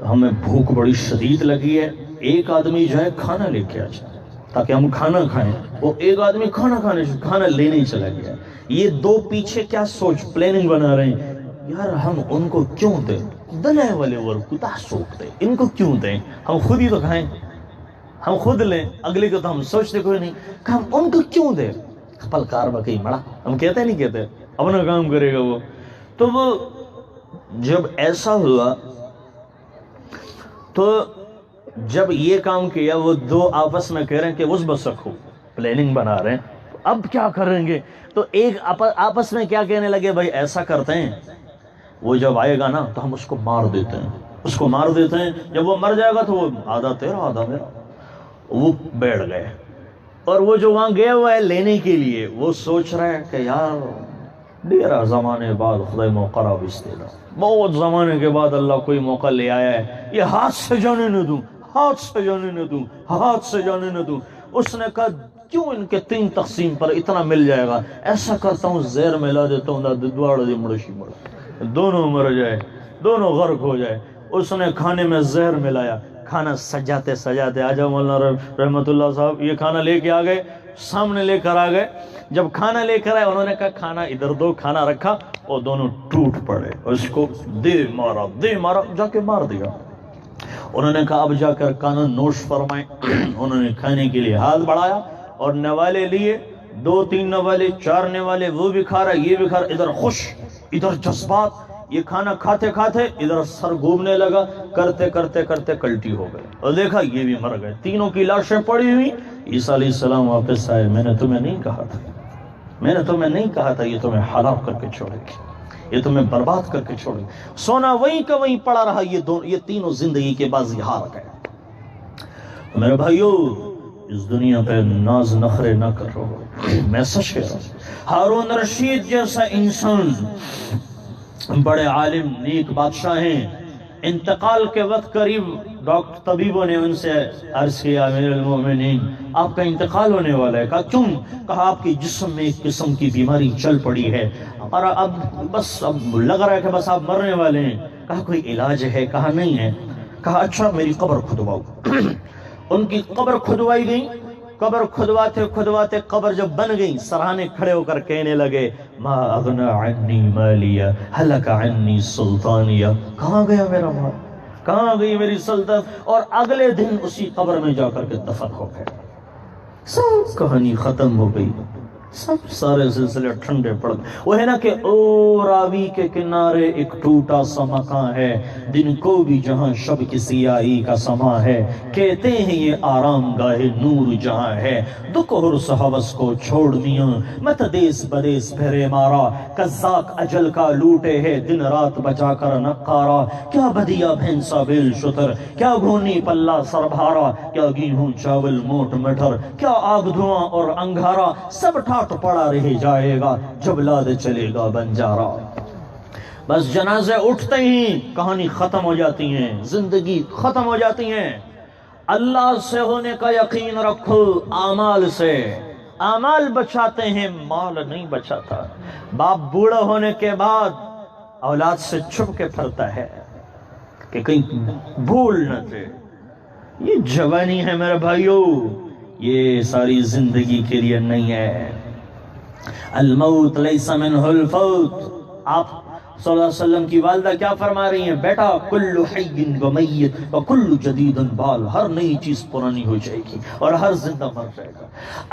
ہمیں بھوک بڑی شدید لگی ہے, ایک آدمی جو ہے کھانا لے کے آ جائے تاکہ ہم کھانا کھائیں. وہ ایک آدمی کھانا لینے چلا گیا. یہ 2 پیچھے کیا سوچ پلاننگ بنا رہے ہیں, یار ہم ان کو کیوں دیں, دلے والے ور کتا سوکھتے, ان کو کیوں دیں, ہم خود ہی تو کھائیں, ہم خود لیں, اگلے کو تو ہم سوچتے کوئی نہیں, کہ ہم ان کو کیوں دیں, پلکار بکئی مڑا, ہم کہتے نہیں کہتے, اپنا کام کرے گا وہ. تو وہ جب ایسا ہوا تو جب یہ کام کیا, وہ 2 آپس میں کہہ رہے ہیں کہ اس بس رکھو, پلاننگ بنا رہے ہیں, اب کیا کریں گے. تو ایک آپس میں کیا کہنے لگے, بھائی ایسا کرتے ہیں وہ جب آئے گا نا تو ہم اس کو مار دیتے ہیں, اس کو مار دیتے ہیں, جب وہ مر جائے گا تو وہ آدھا تیرا آدھا میرا. وہ بیٹھ گئے اور وہ جو وہاں گیا ہوا ہے لینے کے لیے, وہ سوچ رہے ہیں کہ یار ڈیرا زمانے بعد خدا موقع استعلا, بہت زمانے کے بعد اللہ کوئی موقع لے آیا ہے, یہ ہاتھ سے جانے نہ دوں, ہاتھ سے جانے نہ دوں, ہاتھ سے جانے نہ دوں. اس نے کہا کیوں ان کے 3 تقسیم پر اتنا مل جائے گا, ایسا کرتا ہوں زہر ملا دیتا ہوں, دوڑ دی مڑشی مڑ, دونوں مر جائے, دونوں غرق ہو جائے. اس نے کھانے میں زہر ملایا, کھانا سجاتے سجاتے, آجا مولانا رحمت اللہ صاحب یہ کھانا لے کے آ گئے, سامنے لے کر آ گئے. جب کھانا لے کر آئے انہوں نے کہا کھانا ادھر دو, کھانا رکھا, اور دونوں ٹوٹ پڑے, اس کو دے مارا, جا کے مار دیا. انہوں نے کہا اب جا کر کھانا نوش فرمائیں. انہوں نے کھانے کے لیے ہاتھ بڑھایا اور نوالے لیے, 2-3 نوالے, 4 نوالے, وہ بھی کھا رہا, یہ بھی کھا رہا, ادھر خوش ادھر جذبات. یہ کھانا کھاتے کھاتے ادھر سر گھومنے لگا, کرتے کرتے کرتے کلٹی ہو گئے, اور دیکھا یہ بھی مر گئے. تینوں کی لاشیں پڑی ہوئی. عیسیٰ علیہ السلام واپس آئے, میں نے تمہیں نہیں کہا تھا, میں نے تمہیں نہیں کہا تھا یہ تمہیں ہلاک کر کے چھوڑے گی, یہ تمہیں برباد کر کے چھوڑے گی. سونا وہیں کا وہیں پڑا رہا, یہ تینوں زندگی کے بعد ہار گئے. میرے بھائیو اس دنیا پہ ناز نخرے نہ کرو, میں سچ کہہ رہا ہوں، ہارون رشید جیسا انسان، بڑے عالم نیک بادشاہ ہیں، انتقال کے وقت قریب ڈاکٹر طبیبوں نے ان سے عرض کیا امیر المومنین آپ کا انتقال ہونے والا ہے۔ کہا کیوں؟ کہا آپ کی جسم میں ایک قسم کی بیماری چل پڑی ہے اور اب لگ رہا ہے کہ بس آپ مرنے والے ہیں۔ کہا کوئی علاج ہے؟ کہا نہیں ہے۔ کہا اچھا میری قبر کھدواؤ۔ ان کی قبر کھدوائی گئی۔ قبر کھدواتے کھدواتے قبر جب بن گئی، سرہانے کھڑے ہو کر کہنے لگے ما اغنا عنی مالیہ ہلک عنی سلطانیہ، کہاں گیا میرا مال، کہاں گئی میری سلطنت؟ اور اگلے دن اسی قبر میں جا کر کے دفن ہو گئے۔ سب کہانی ختم ہو گئی، سب سارے سلسلے ٹھنڈے پڑ گئے۔ وہ ہے نا کہ او راوی کے کنارے ایک ٹوٹا سا مکان ہے، دن کو بھی جہاں شب کی سیاہی کا سما ہے، کہتے ہیں یہ آرام گاہ نور جہاں ہے، دکھ ہرس حوث کو چھوڑ میاں مت دیس بدیس پھرے مارا، قزاق اجل کا لوٹے ہے دن رات بچا کر نقارا، کیا بدیا بھینسا بیل شتر، کیا گھونی پلہ سر بھارا، کیا گیہوں چاول موٹ مٹر، کیا آگ دھواں اور انگھارا، سب ٹھاٹ پڑا رہ جائے گا جب لاد چلے گا بنجارا۔ بس جنازے اٹھتے ہی کہانی ختم ہو جاتی ہیں، زندگی ختم ہو جاتی ہیں۔ اللہ سے ہونے کا یقین رکھو، اعمال سے۔ اعمال بچاتے ہیں، مال نہیں بچاتا۔ باپ بوڑھا ہونے کے بعد اولاد سے چھپ کے پھرتا ہے کہ کہیں بھول نہ دے۔ یہ جوانی ہے میرے بھائیو، یہ ساری زندگی کے لیے نہیں ہے۔ الموت لیس منہ الفوت۔ آپ صلی اللہ علیہ وسلم کی والدہ کیا فرما رہی ہیں؟ بیٹا کل حی و میت و کل جدید بال، ہر نئی چیز پرانی ہو جائے گی اور ہر زندہ مر جائے گا۔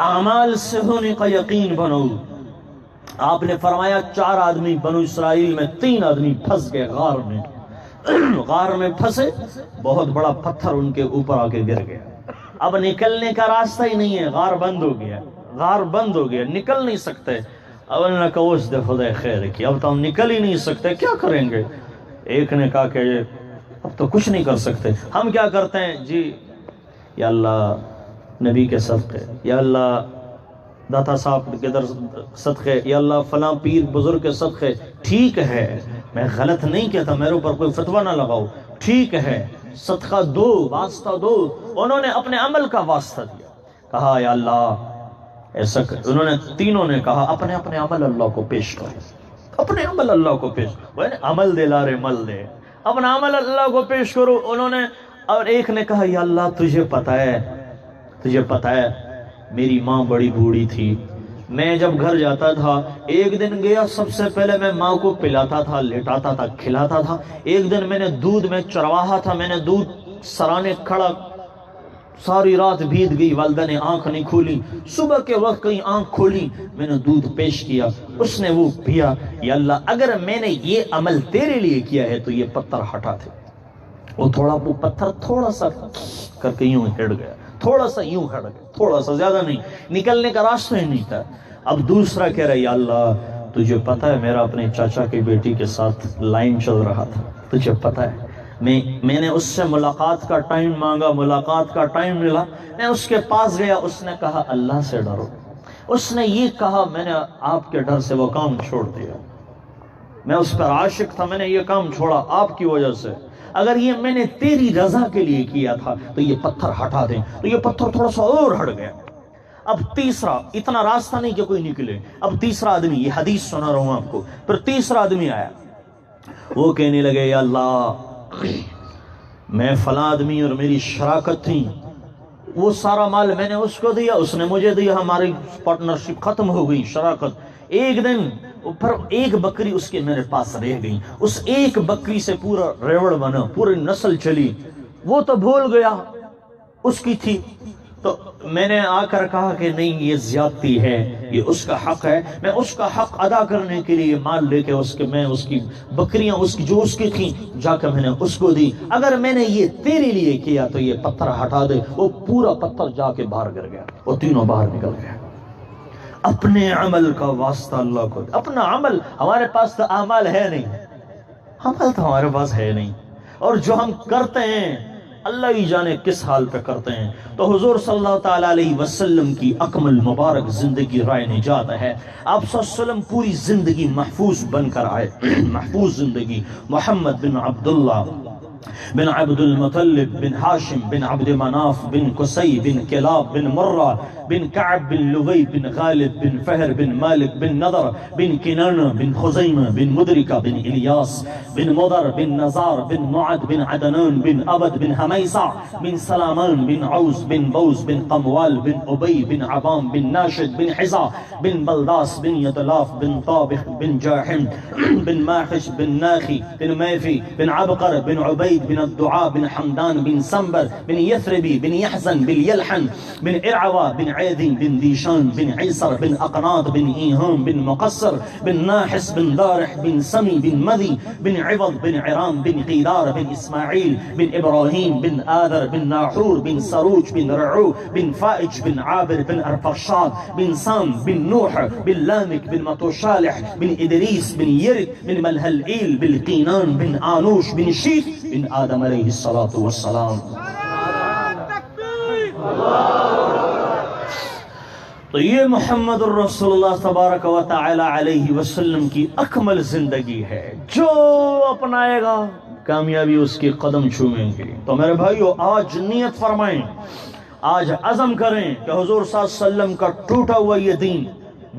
اعمال سے ہونے کا یقین بنو۔ آپ نے فرمایا 4 آدمی بنو اسرائیل میں، 3 آدمی پھنس گئے غار میں۔ غار میں پھنسے، بہت بڑا پتھر ان کے اوپر آ کے گر گیا، اب نکلنے کا راستہ ہی نہیں ہے، غار بند ہو گیا، غار بند ہو گیا، نکل نہیں سکتے۔ اب انہوں نے کہا اس دے خدا خیر کی، اب تو ہم نکل ہی نہیں سکتے، کیا کریں گے؟ ایک نے کہا کہ اب تو کچھ نہیں کر سکتے، ہم کیا کرتے ہیں جی، یا اللہ نبی کے صدقے، یا اللہ داتا صاحب کے در صدقے، یا اللہ فلاں پیر بزرگ کے صدقے، ٹھیک ہے میں غلط نہیں کہتا، میرے اوپر کوئی فتویٰ نہ لگاؤ، ٹھیک ہے صدقہ دو، واسطہ دو۔ انہوں نے اپنے عمل کا واسطہ دیا، کہا یا اللہ ایسا انہوں نے تینوں نے کہا اپنے اپنے عمل اللہ کو پیش کرو، اپنے عمل اللہ کو پیش کرو، عمل دے لارے مل دے، اپنا عمل اللہ کو پیش کرو۔ انہوں نے، اور ایک نے کہا یا اللہ تجھے پتہ ہے میری ماں بڑی بوڑھی تھی، میں جب گھر جاتا تھا ایک دن گیا، سب سے پہلے میں ماں کو پلاتا تھا، لیٹاتا تھا، کھلاتا تھا۔ ایک دن میں نے دودھ میں چرواہا تھا، میں نے دودھ سرانے کھڑا، ساری رات بیت گئی، والدہ نے آنکھ نہیں کھولی، صبح کے وقت کہیں آنکھ کھولی، میں نے دودھ پیش کیا، اس نے وہ پیا۔ یا اللہ اگر میں نے یہ عمل تیرے لیے کیا ہے تو یہ پتھر ہٹا دے۔ وہ پتھر تھوڑا سا کر کے یوں ہٹ گیا، تھوڑا سا یوں ہٹ گیا، تھوڑا سا، زیادہ نہیں، نکلنے کا راستہ ہی نہیں تھا۔ اب دوسرا کہہ رہا یا اللہ تجھے پتہ ہے میرا اپنے چاچا کی بیٹی کے ساتھ لائن چل رہا تھا، تجھے پتہ ہے میں نے اس سے ملاقات کا ٹائم مانگا، ملاقات کا ٹائم ملا، میں اس کے پاس گیا، اس نے کہا اللہ سے ڈرو، اس نے یہ کہا، میں نے آپ کے ڈر سے وہ کام چھوڑ دیا، میں اس پر عاشق تھا، میں نے یہ کام چھوڑا آپ کی وجہ سے، اگر یہ میں نے تیری رضا کے لیے کیا تھا تو یہ پتھر ہٹا دیں، تو یہ پتھر تھوڑا سا اور ہٹ گیا۔ اب تیسرا، اتنا راستہ نہیں کہ کوئی نکلے، اب تیسرا آدمی، یہ حدیث سنا رہا ہوں آپ کو، پھر تیسرا آدمی آیا، وہ کہنے لگے یا اللہ میں فلاں آدمی اور میری شراکت تھی، وہ سارا مال میں نے اس کو دیا، اس نے مجھے دیا، ہماری پارٹنرشپ ختم ہو گئی، شراکت۔ ایک دن پھر ایک بکری اس کے میرے پاس رہ گئی، اس ایک بکری سے پورا ریوڑ بنا، پوری نسل چلی، وہ تو بھول گیا اس کی تھی، تو میں نے آ کر کہا کہ نہیں یہ زیادتی ہے، یہ اس کا حق ہے، میں اس کا حق ادا کرنے کے لیے مال لے کے میں اس کی بکریاں جو اس کی تھیں جا کے میں نے اس کو دی، اگر میں نے یہ تیرے لیے کیا تو یہ پتھر ہٹا دے۔ وہ پورا پتھر جا کے باہر گر گیا، وہ تینوں باہر نکل گئے۔ اپنے عمل کا واسطہ اللہ کو، اپنا عمل، ہمارے پاس تو اعمال ہے نہیں، عمل تو ہمارے پاس ہے نہیں، اور جو ہم کرتے ہیں اللہ ہی جانے کس حال پہ کرتے ہیں۔ تو حضور صلی اللہ تعالیٰ علیہ وسلم کی اکمل مبارک زندگی رائے نجات ہے۔ آپ صلی اللہ علیہ وسلم پوری زندگی محفوظ بن کر آئے، محفوظ زندگی۔ محمد بن عبداللہ بن عبد المطلب بن ہاشم بن عبد مناف بن قصی بن کلاب بن مرہ بن کعب بن لغی بن غالب بن فہر بن مالک بن نضر بن کنانہ بن خزیمہ بن مدرکہ بن الیاس بن مضر بن نزار بن معد بن عدنان بن عبد بن حمیسہ بن سلامان بن عوز بن بوز بن قموال بن عبی بن عبام بن ناشد بن حزا بن بلداس بن یدلاف بن طابخ بن جاحم بن ماحش بن ناخی بن میفی بن عبقر بن عبید بن الدعاء بن حمدان بن سنبر بن یثربی بن یحزن بن یلحن بن ارعوا بن عیدی بن دیشان بن عیسر بن اقناط بن ایہام بن مقصر بن ناحس بن دارح بن سمی بن مذی بن عوض بن عرام بن قیدار بن اسماعیل بن ابراہیم بن آذر بن ناحور بن سروج بن رعو بن فائج بن عابر بن ارفشاد بن سام بن نوح بن لامک بن متوشالح بن ادریس بن یرد بن ملہلئیل بن قینان بن آنوش بن شیث بن آدم علیہ السلام۔ تو یہ محمد الرسول اللہ تبارک و تعالی علیہ وسلم کی اکمل زندگی ہے، جو اپنائے گا کامیابی اس کی قدم چھومیں گے۔ تو میرے بھائیو، آج نیت فرمائیں، آج عزم کریں کہ حضور صلی اللہ علیہ وسلم کا ٹوٹا ہوا یہ دین،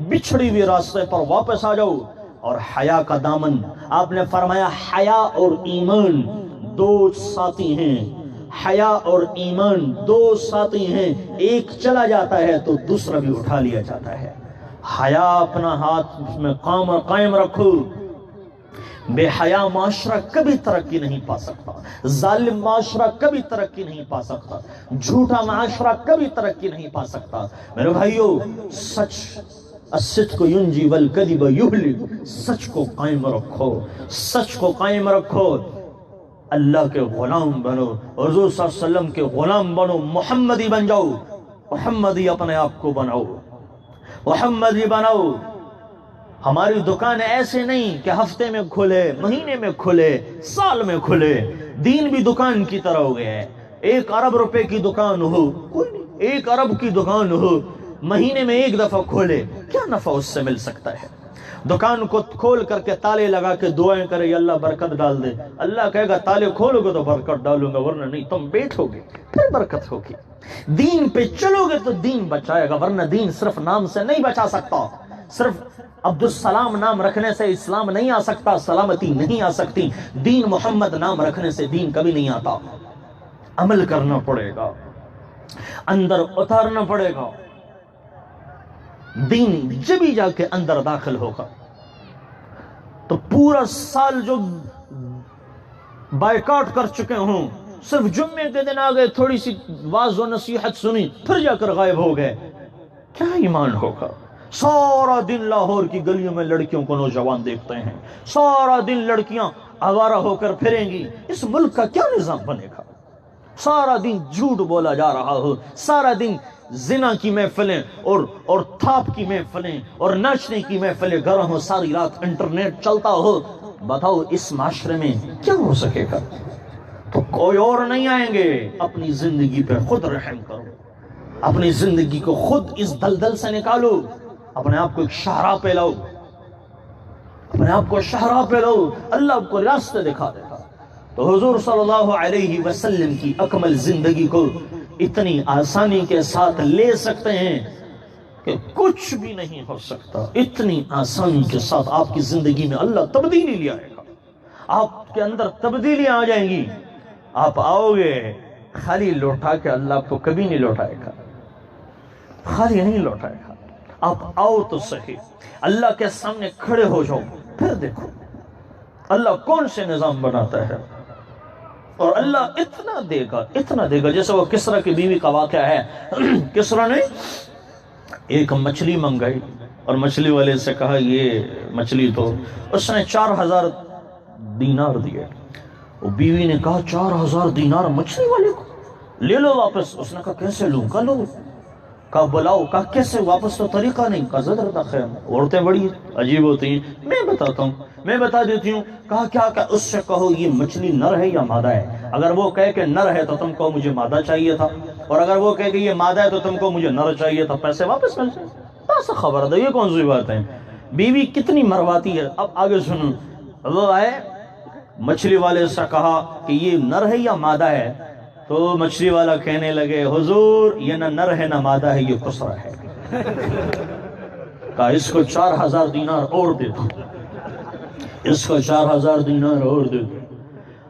بچھڑی ہوئی راستے پر واپس آ جاؤ، اور حیا کا دامن، آپ نے فرمایا حیا اور ایمان دو ساتھی ہیں، حیا اور ایمان دو ساتھی ہیں، ایک چلا جاتا ہے تو دوسرا بھی اٹھا لیا جاتا ہے۔ حیا اپنا ہاتھ میں قائم رکھو، بے حیا معاشرہ کبھی ترقی نہیں پا سکتا، ظالم معاشرہ کبھی ترقی نہیں پا سکتا، جھوٹا معاشرہ کبھی ترقی نہیں پا سکتا۔ میرے بھائیو، سچ الصدق ینجی والکذب یہلک، سچ کو قائم رکھو، سچ کو قائم رکھو، اللہ کے غلام بنو، حضور صلی اللہ علیہ وسلم کے غلام بنو، محمدی بن جاؤ، محمدی اپنے آپ کو بناؤ، محمدی بناؤ۔ ہماری دکان ایسے نہیں کہ ہفتے میں کھلے، مہینے میں کھلے، سال میں کھلے، دین بھی دکان کی طرح ہو گیا ہے۔ 1 ارب روپے کی دکان ہو، کوئی نہیں، 1 ارب کی دکان ہو، مہینے میں 1 دفعہ کھولے، کیا نفع اس سے مل سکتا ہے؟ دکان کو کھول کر کے تالے لگا کے دعائیں کرے یا اللہ برکت ڈال دے، اللہ کہے گا تالے کھولو گے تو برکت ڈالوں گا، ورنہ نہیں، تم بیٹھو گے پھر برکت ہوگی۔ دین پہ چلو گے تو دین بچائے گا، ورنہ دین صرف نام سے نہیں بچا سکتا، صرف عبدالسلام نام رکھنے سے اسلام نہیں آ سکتا، سلامتی نہیں آ سکتی، دین محمد نام رکھنے سے دین کبھی نہیں آتا۔ عمل کرنا پڑے گا، اندر اتارنا پڑے گا، دین جب ہی جا کے اندر داخل ہوگا۔ تو پورا سال جو بائیکاٹ کر چکے ہوں، صرف جمعے کے دن آ گئے، تھوڑی سی واعظ و نصیحت سنی، پھر جا کر غائب ہو گئے، کیا ایمان ہوگا؟ سارا دن لاہور کی گلیوں میں لڑکیوں کو نوجوان دیکھتے ہیں، سارا دن لڑکیاں آوارہ ہو کر پھریں گی، اس ملک کا کیا نظام بنے گا؟ سارا دن جھوٹ بولا جا رہا ہو، سارا دن زنا کی محفلیں اور تھاپ کی محفلیں اور ناچنے کی محفلیں گرم ہو، ساری رات انٹرنیٹ چلتا ہو، بتاؤ اس معاشرے میں کیا ہو سکے گا؟ تو کوئی اور نہیں آئیں گے۔ اپنی زندگی پہ خود رحم کرو، اپنی زندگی کو خود اس دلدل سے نکالو، اپنے آپ کو ایک شاہراہ پہ لاؤ، اپنے آپ کو شاہراہ پہ لاؤ، اللہ آپ کو راستے دکھا دے گا۔ تو حضور صلی اللہ علیہ وسلم کی اکمل زندگی کو اتنی آسانی کے ساتھ لے سکتے ہیں کہ کچھ بھی نہیں ہو سکتا، اتنی آسانی کے ساتھ آپ کی زندگی میں اللہ تبدیلی لے آئے گا، آپ کے اندر تبدیلیاں آ جائیں گی، آپ آؤ گے خالی لوٹا کے، اللہ آپ کو کبھی نہیں لوٹائے گا، خالی نہیں لوٹائے گا۔ آپ آؤ تو صحیح، اللہ کے سامنے کھڑے ہو جاؤ، پھر دیکھو اللہ کون سے نظام بناتا ہے، اور اللہ اتنا دے گا، اتنا دے گا۔ جیسے وہ کسرا کی بیوی کا واقعہ ہے، کسرا نے ایک مچھلی منگائی اور مچھلی والے سے کہا یہ مچھلی تو، اس نے 4000 دینار دیے۔ وہ بیوی نے کہا 4000 دینار مچھلی والے کو لے لو واپس۔ اس نے کہا کیسے لوں گا؟ لو۔ کہا بلاؤ، کہا کیسے واپس تو طریقہ نہیں، کہا زدر خیم، عورتیں بڑی عجیب ہوتی ہیں، میں بتاتا ہوں، میں بتا دیتی ہوں۔ کہا کیا کہ اس سے کہو یہ مچھلی نر ہے یا مادہ ہے، اگر وہ کہے کہ نر ہے تو تم کو مجھے مادہ چاہیے تھا، اور اگر وہ کہے کہ یہ مادہ ہے تو تم کو مجھے نر چاہیے تھا، پیسے واپس مل جائیں۔ بس خبر دے، یہ کون سی بات ہے؟ بیوی کتنی مرواتی ہے۔ اب آگے سنو، وہ آئے مچھلی والے سے کہا کہ یہ نر ہے یا مادہ ہے، تو مچھلی والا کہنے لگے حضور یہ نہ نر ہے نہ مادہ ہے، یہ کسرا ہے۔ کہا اس کو 4000 دینار اور دے دو، اس کو 4000 دینار اور دے دو۔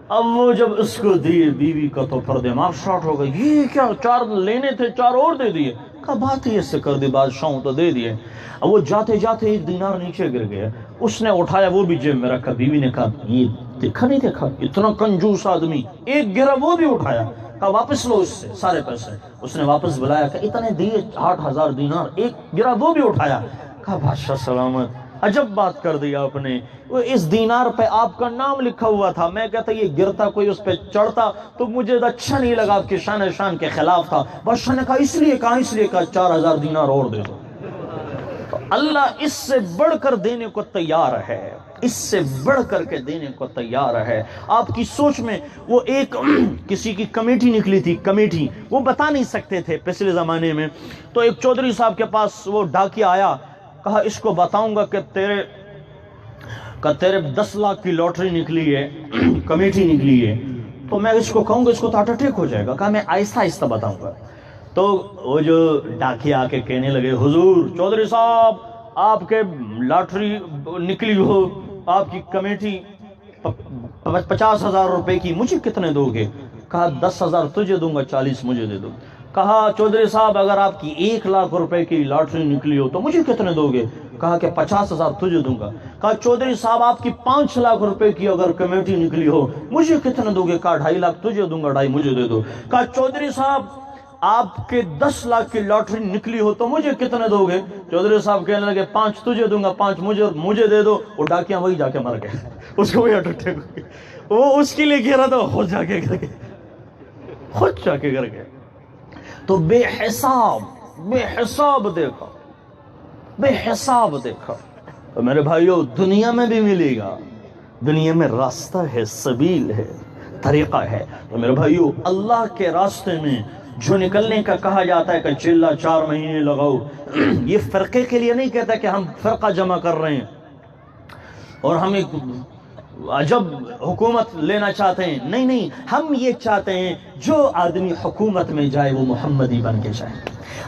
اب وہ جب اس کو دیے، بیوی کا تو پر دماغ شارٹ ہو گئی، یہ کیا 4 لینے تھے 4 اور دے دیے؟ کہا بات ہی اس سے کر دی، بادشاہوں تو دے دیے۔ اب وہ جاتے جاتے 1 دینار نیچے گر گیا، اس نے اٹھایا، وہ بھی جیب میں رکھا۔ بیوی نے کہا یہ دیکھا نہیں دیکھا، اتنا کنجوس آدمی، ایک گرا وہ بھی اٹھایا۔ کہا واپس لو اس سے سارے پیسے۔ اس نے واپس بلایا کہ اتنے دیے 8000 دینار، ایک گرا وہ بھی اٹھایا۔ کہا بادشاہ سلامت، عجب بات کر دی آپ نے، وہ اس دینار پہ آپ کا نام لکھا ہوا تھا، میں کہتا یہ گرتا کوئی اس پہ چڑھتا تو مجھے اچھا نہیں لگا، آپ کی شان کے خلاف تھا۔ بادشاہ نے کہا اس لیے کہا 4000 دینار اور دے دو۔ تو اللہ اس سے بڑھ کر دینے کو تیار ہے، اس سے بڑھ کر کے دینے کو تیار ہے۔ آپ کی سوچ میں وہ ایک کسی کی کمیٹی نکلی تھی، کمیٹی، وہ بتا نہیں سکتے تھے پچھلے زمانے میں، تو ایک چودھری صاحب کے پاس وہ ڈاکیا آیا، کہا اس کو بتاؤں گا کہ تیرے 10 لاکھ کی لاٹری نکلی ہے، کمیٹی نکلی ہے، تو میں اس کو کہوں گا اس کو تو ہارٹ اٹیک ہو جائے گا۔ کہا میں آہستہ آہستہ بتاؤں گا۔ تو وہ جو ڈاکیا آ کے کہنے لگے حضور چودھری صاحب آپ کے لاٹری نکلی ہو، آپ کی کمیٹی 50,000 روپے کی، مجھے کتنے دو گے؟ کہا 10,000 تجھے دوں گا، 40 مجھے دے دو۔ کہا چودھری صاحب اگر آپ کی 1 لاکھ روپے کی لاٹری نکلی ہو تو مجھے کتنے دو گے؟ کہا کہ 50,000 تجھے دوں گا۔ کہا چودھری صاحب آپ کی 5 لاکھ روپے کی اگر کمیٹی نکلی ہو مجھے کتنے دو گے؟ کہا 2.5 لاکھ تجھے دوں گا، 2.5 مجھے دے دو۔ کہا چودھری صاحب آپ کے 10 لاکھ کی لاٹری نکلی ہو تو مجھے کتنے دو گے؟ چودھری صاحب کہنے لگے 5 تجھے دوں گا، 5 مجھے دے دو۔ وہ ڈاکیا وہی جا کے مر گئے، اس کو وہی ہارٹ اٹیک ہو گیا، وہ اس کے لیے کہہ رہا تھا خود جا کے گر گئے، خود جا کے گر گئے۔ تو بے حساب دیکھا، بے حساب دیکھا۔ تو میرے بھائیو دنیا میں بھی ملے گا، دنیا میں راستہ ہے، سبیل ہے، طریقہ ہے۔ تو میرے بھائیو اللہ کے راستے میں جو نکلنے کا کہا جاتا ہے کہ چلہ 4 مہینے لگاؤ، یہ فرقے کے لیے نہیں کہتا کہ ہم فرقہ جمع کر رہے ہیں اور ہم ایک عجب حکومت لینا چاہتے ہیں، نہیں، ہم یہ چاہتے ہیں جو آدمی حکومت میں جائے وہ محمدی بن کے جائے۔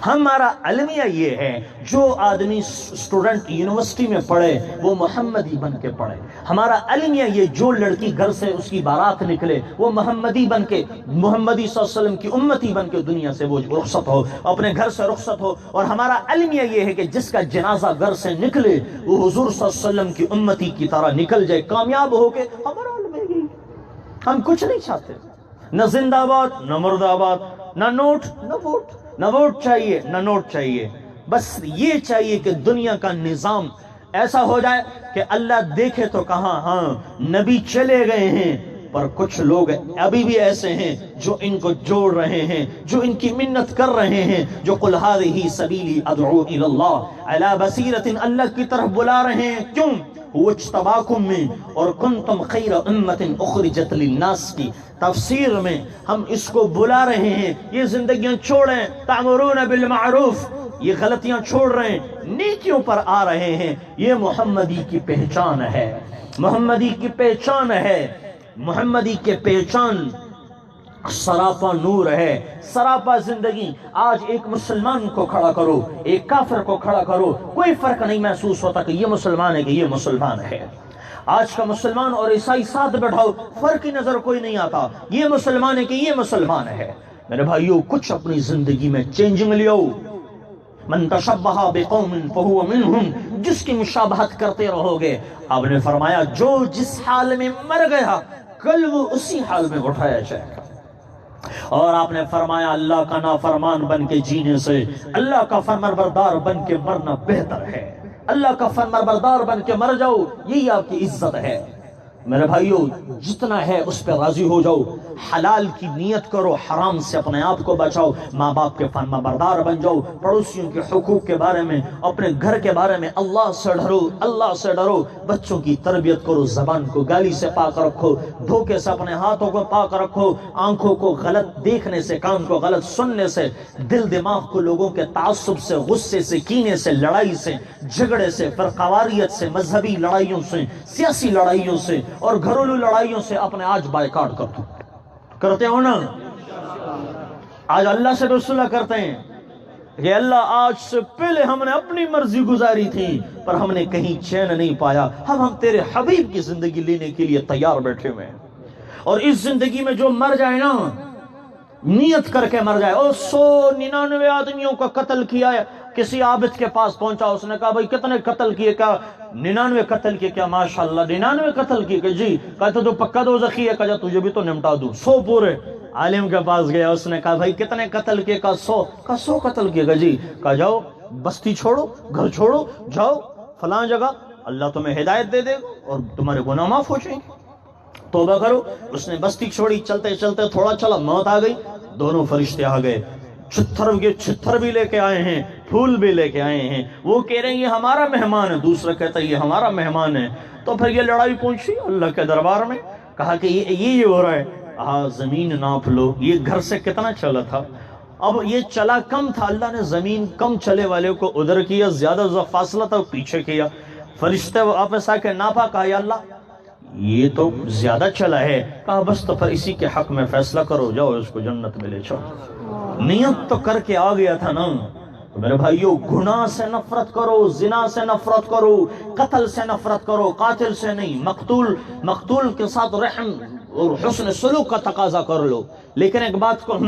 ہمارا المیہ یہ ہے جو آدمی اسٹوڈنٹ یونیورسٹی میں پڑھے وہ محمدی بن کے پڑھے۔ ہمارا المیہ یہ جو لڑکی گھر سے اس کی بارات نکلے وہ محمدی بن کے، محمدی صلی اللہ علیہ وسلم کی امتی بن کے دنیا سے وہ رخصت ہو، اپنے گھر سے رخصت ہو۔ اور ہمارا المیہ یہ ہے کہ جس کا جنازہ گھر سے نکلے وہ حضور صلی اللہ علیہ وسلم کی امتی کی طرح نکل جائے، کامیاب ہو کے۔ ہمارا المیہ یہ، ہم کچھ نہیں چاہتے، نہ زندہ آباد نہ مردہ آباد، نہ نوٹ نہ ووٹ، نہ ووٹ چاہیے نہ نوٹ چاہیے، بس یہ چاہیے کہ دنیا کا نظام ایسا ہو جائے کہ اللہ دیکھے تو کہاں ہاں نبی چلے گئے ہیں، پر کچھ لوگ ابھی بھی ایسے ہیں جو ان کو جوڑ رہے ہیں، جو ان کی منت کر رہے ہیں، جو قل ھذہ سبیلی ادعو الی اللہ علی بصیرۃ، اللہ کی طرف بلا رہے ہیں۔ کیوں؟ وَاجْتَبَاكُم میں اور كُنتُمْ خَيْرَ أُمَّةٍ أُخْرِجَتْ لِلنَّاسِ کی تفسیر میں ہم اس کو بلا رہے ہیں، یہ زندگیاں چھوڑیں، تَأْمُرُونَ بِالْمَعْرُوفِ، یہ غلطیاں چھوڑ رہے ہیں، نیکیوں پر آ رہے ہیں۔ یہ محمدی کی پہچان ہے، محمدی کی پہچان ہے، محمدی کے پہچان سراپا نور ہے، سراپا زندگی۔ آج ایک مسلمان کو کھڑا کرو، ایک کافر کو کھڑا کرو، کوئی فرق نہیں محسوس ہوتا کہ یہ مسلمان ہے کہ یہ مسلمان ہے۔ آج کا مسلمان اور عیسائی ساتھ بیٹھاؤ، فرق ہی نظر کوئی نہیں آتا، یہ مسلمان ہے کہ یہ مسلمان ہے۔ میرے بھائیو کچھ اپنی زندگی میں چینجنگ لیو۔ من تشبہ بقوم فہو منہم، جس کی مشابہت کرتے رہو گے، آپ نے فرمایا جو جس حال میں مر گیا کل وہ اسی حال میں اٹھایا جائے گا۔ اور آپ نے فرمایا اللہ کا نافرمان بن کے جینے سے اللہ کا فرمانبردار بن کے مرنا بہتر ہے۔ اللہ کا فرمانبردار بن کے مر جاؤ، یہی آپ کی عزت ہے۔ میرے بھائیوں جتنا ہے اس پہ راضی ہو جاؤ، حلال کی نیت کرو، حرام سے اپنے آپ کو بچاؤ، ماں باپ کے فرما بردار بن جاؤ، پڑوسیوں کے حقوق کے بارے میں، اپنے گھر کے بارے میں اللہ سے ڈرو، اللہ سے ڈرو، بچوں کی تربیت کرو، زبان کو گالی سے پاک رکھو، دھوکے سے اپنے ہاتھوں کو پاک رکھو، آنکھوں کو غلط دیکھنے سے، کان کو غلط سننے سے، دل دماغ کو لوگوں کے تعصب سے، غصے سے، کینے سے، لڑائی سے، جھگڑے سے، فرقواریت سے، مذہبی لڑائیوں سے، سیاسی لڑائیوں سے اور گھریلو لڑائیوں سے اپنے آج بائیکاٹ کر دو۔ کرتے ہو نا؟ آج اللہ سے رسولہ کرتے ہیں کہ اللہ آج سے پہلے ہم نے اپنی مرضی گزاری تھی پر ہم نے کہیں چین نہیں پایا، اب ہم تیرے حبیب کی زندگی لینے کے لیے تیار بیٹھے ہوئے ہیں، اور اس زندگی میں جو مر جائے نا، نیت کر کے مر جائے۔ اور 199 آدمیوں کا قتل کیا ہے، کسی عابد کے پاس پہنچا، اس نے کہا بھائی کتنے قتل کیے؟ کہا 99 قتل کیے۔ کیا ماشاءاللہ 99 قتل کیے؟ کہ جی۔ کہا تو پکا دوزخی ہے؟ کہا تجھے بھی تو نمٹا دوں۔ 100 پورے۔ عالم کے پاس گیا، اس نے کہا بھائی کتنے قتل کیے؟ کہا 100۔ کہا 100 قتل کیے؟ کہا جی۔ کہا جاؤ بستی چھوڑو، گھر چھوڑو، جاؤ فلاں جگہ، اللہ تمہیں ہدایت دے دے گا اور تمہارے گناہ معاف ہو جائیں گے، توبہ کرو۔ اس نے بستی چھوڑی، چلتے چلتے تھوڑا چلا، موت آ گئی، دونوں فرشتے آ گئے، چھتر بھی لے کے آئے ہیں، پھول بھی لے کے آئے ہیں۔ وہ کہہ رہے ہیں یہ ہمارا مہمان ہے، دوسرا کہتا ہے یہ ہمارا مہمان ہے۔ تو پھر یہ لڑائی پہنچی اللہ کے دربار میں، کہا کہ یہ ہو رہا ہے۔ زمین ناپ لو، یہ گھر سے کتنا چلا تھا؟ اب یہ چلا کم تھا، اللہ نے زمین کم چلے والے کو ادھر کیا، زیادہ فاصلہ تھا پیچھے کیا۔ فرشتے واپس آ کے ناپا، کہا یا اللہ یہ تو زیادہ چلا ہے۔ کہا بس تو پھر اسی کے حق میں فیصلہ کرو، جاؤ اس کو جنت میں لے جاؤ۔ نیت تو کر کے آ گیا تھا نا۔ میرے بھائیو گناہ سے نفرت کرو، زنا سے نفرت کرو، قتل سے نفرت کرو، قاتل سے نہیں، مقتول کے ساتھ رحم اور حسن سلوک کا تقاضا کر لو۔ لیکن ایک بات کو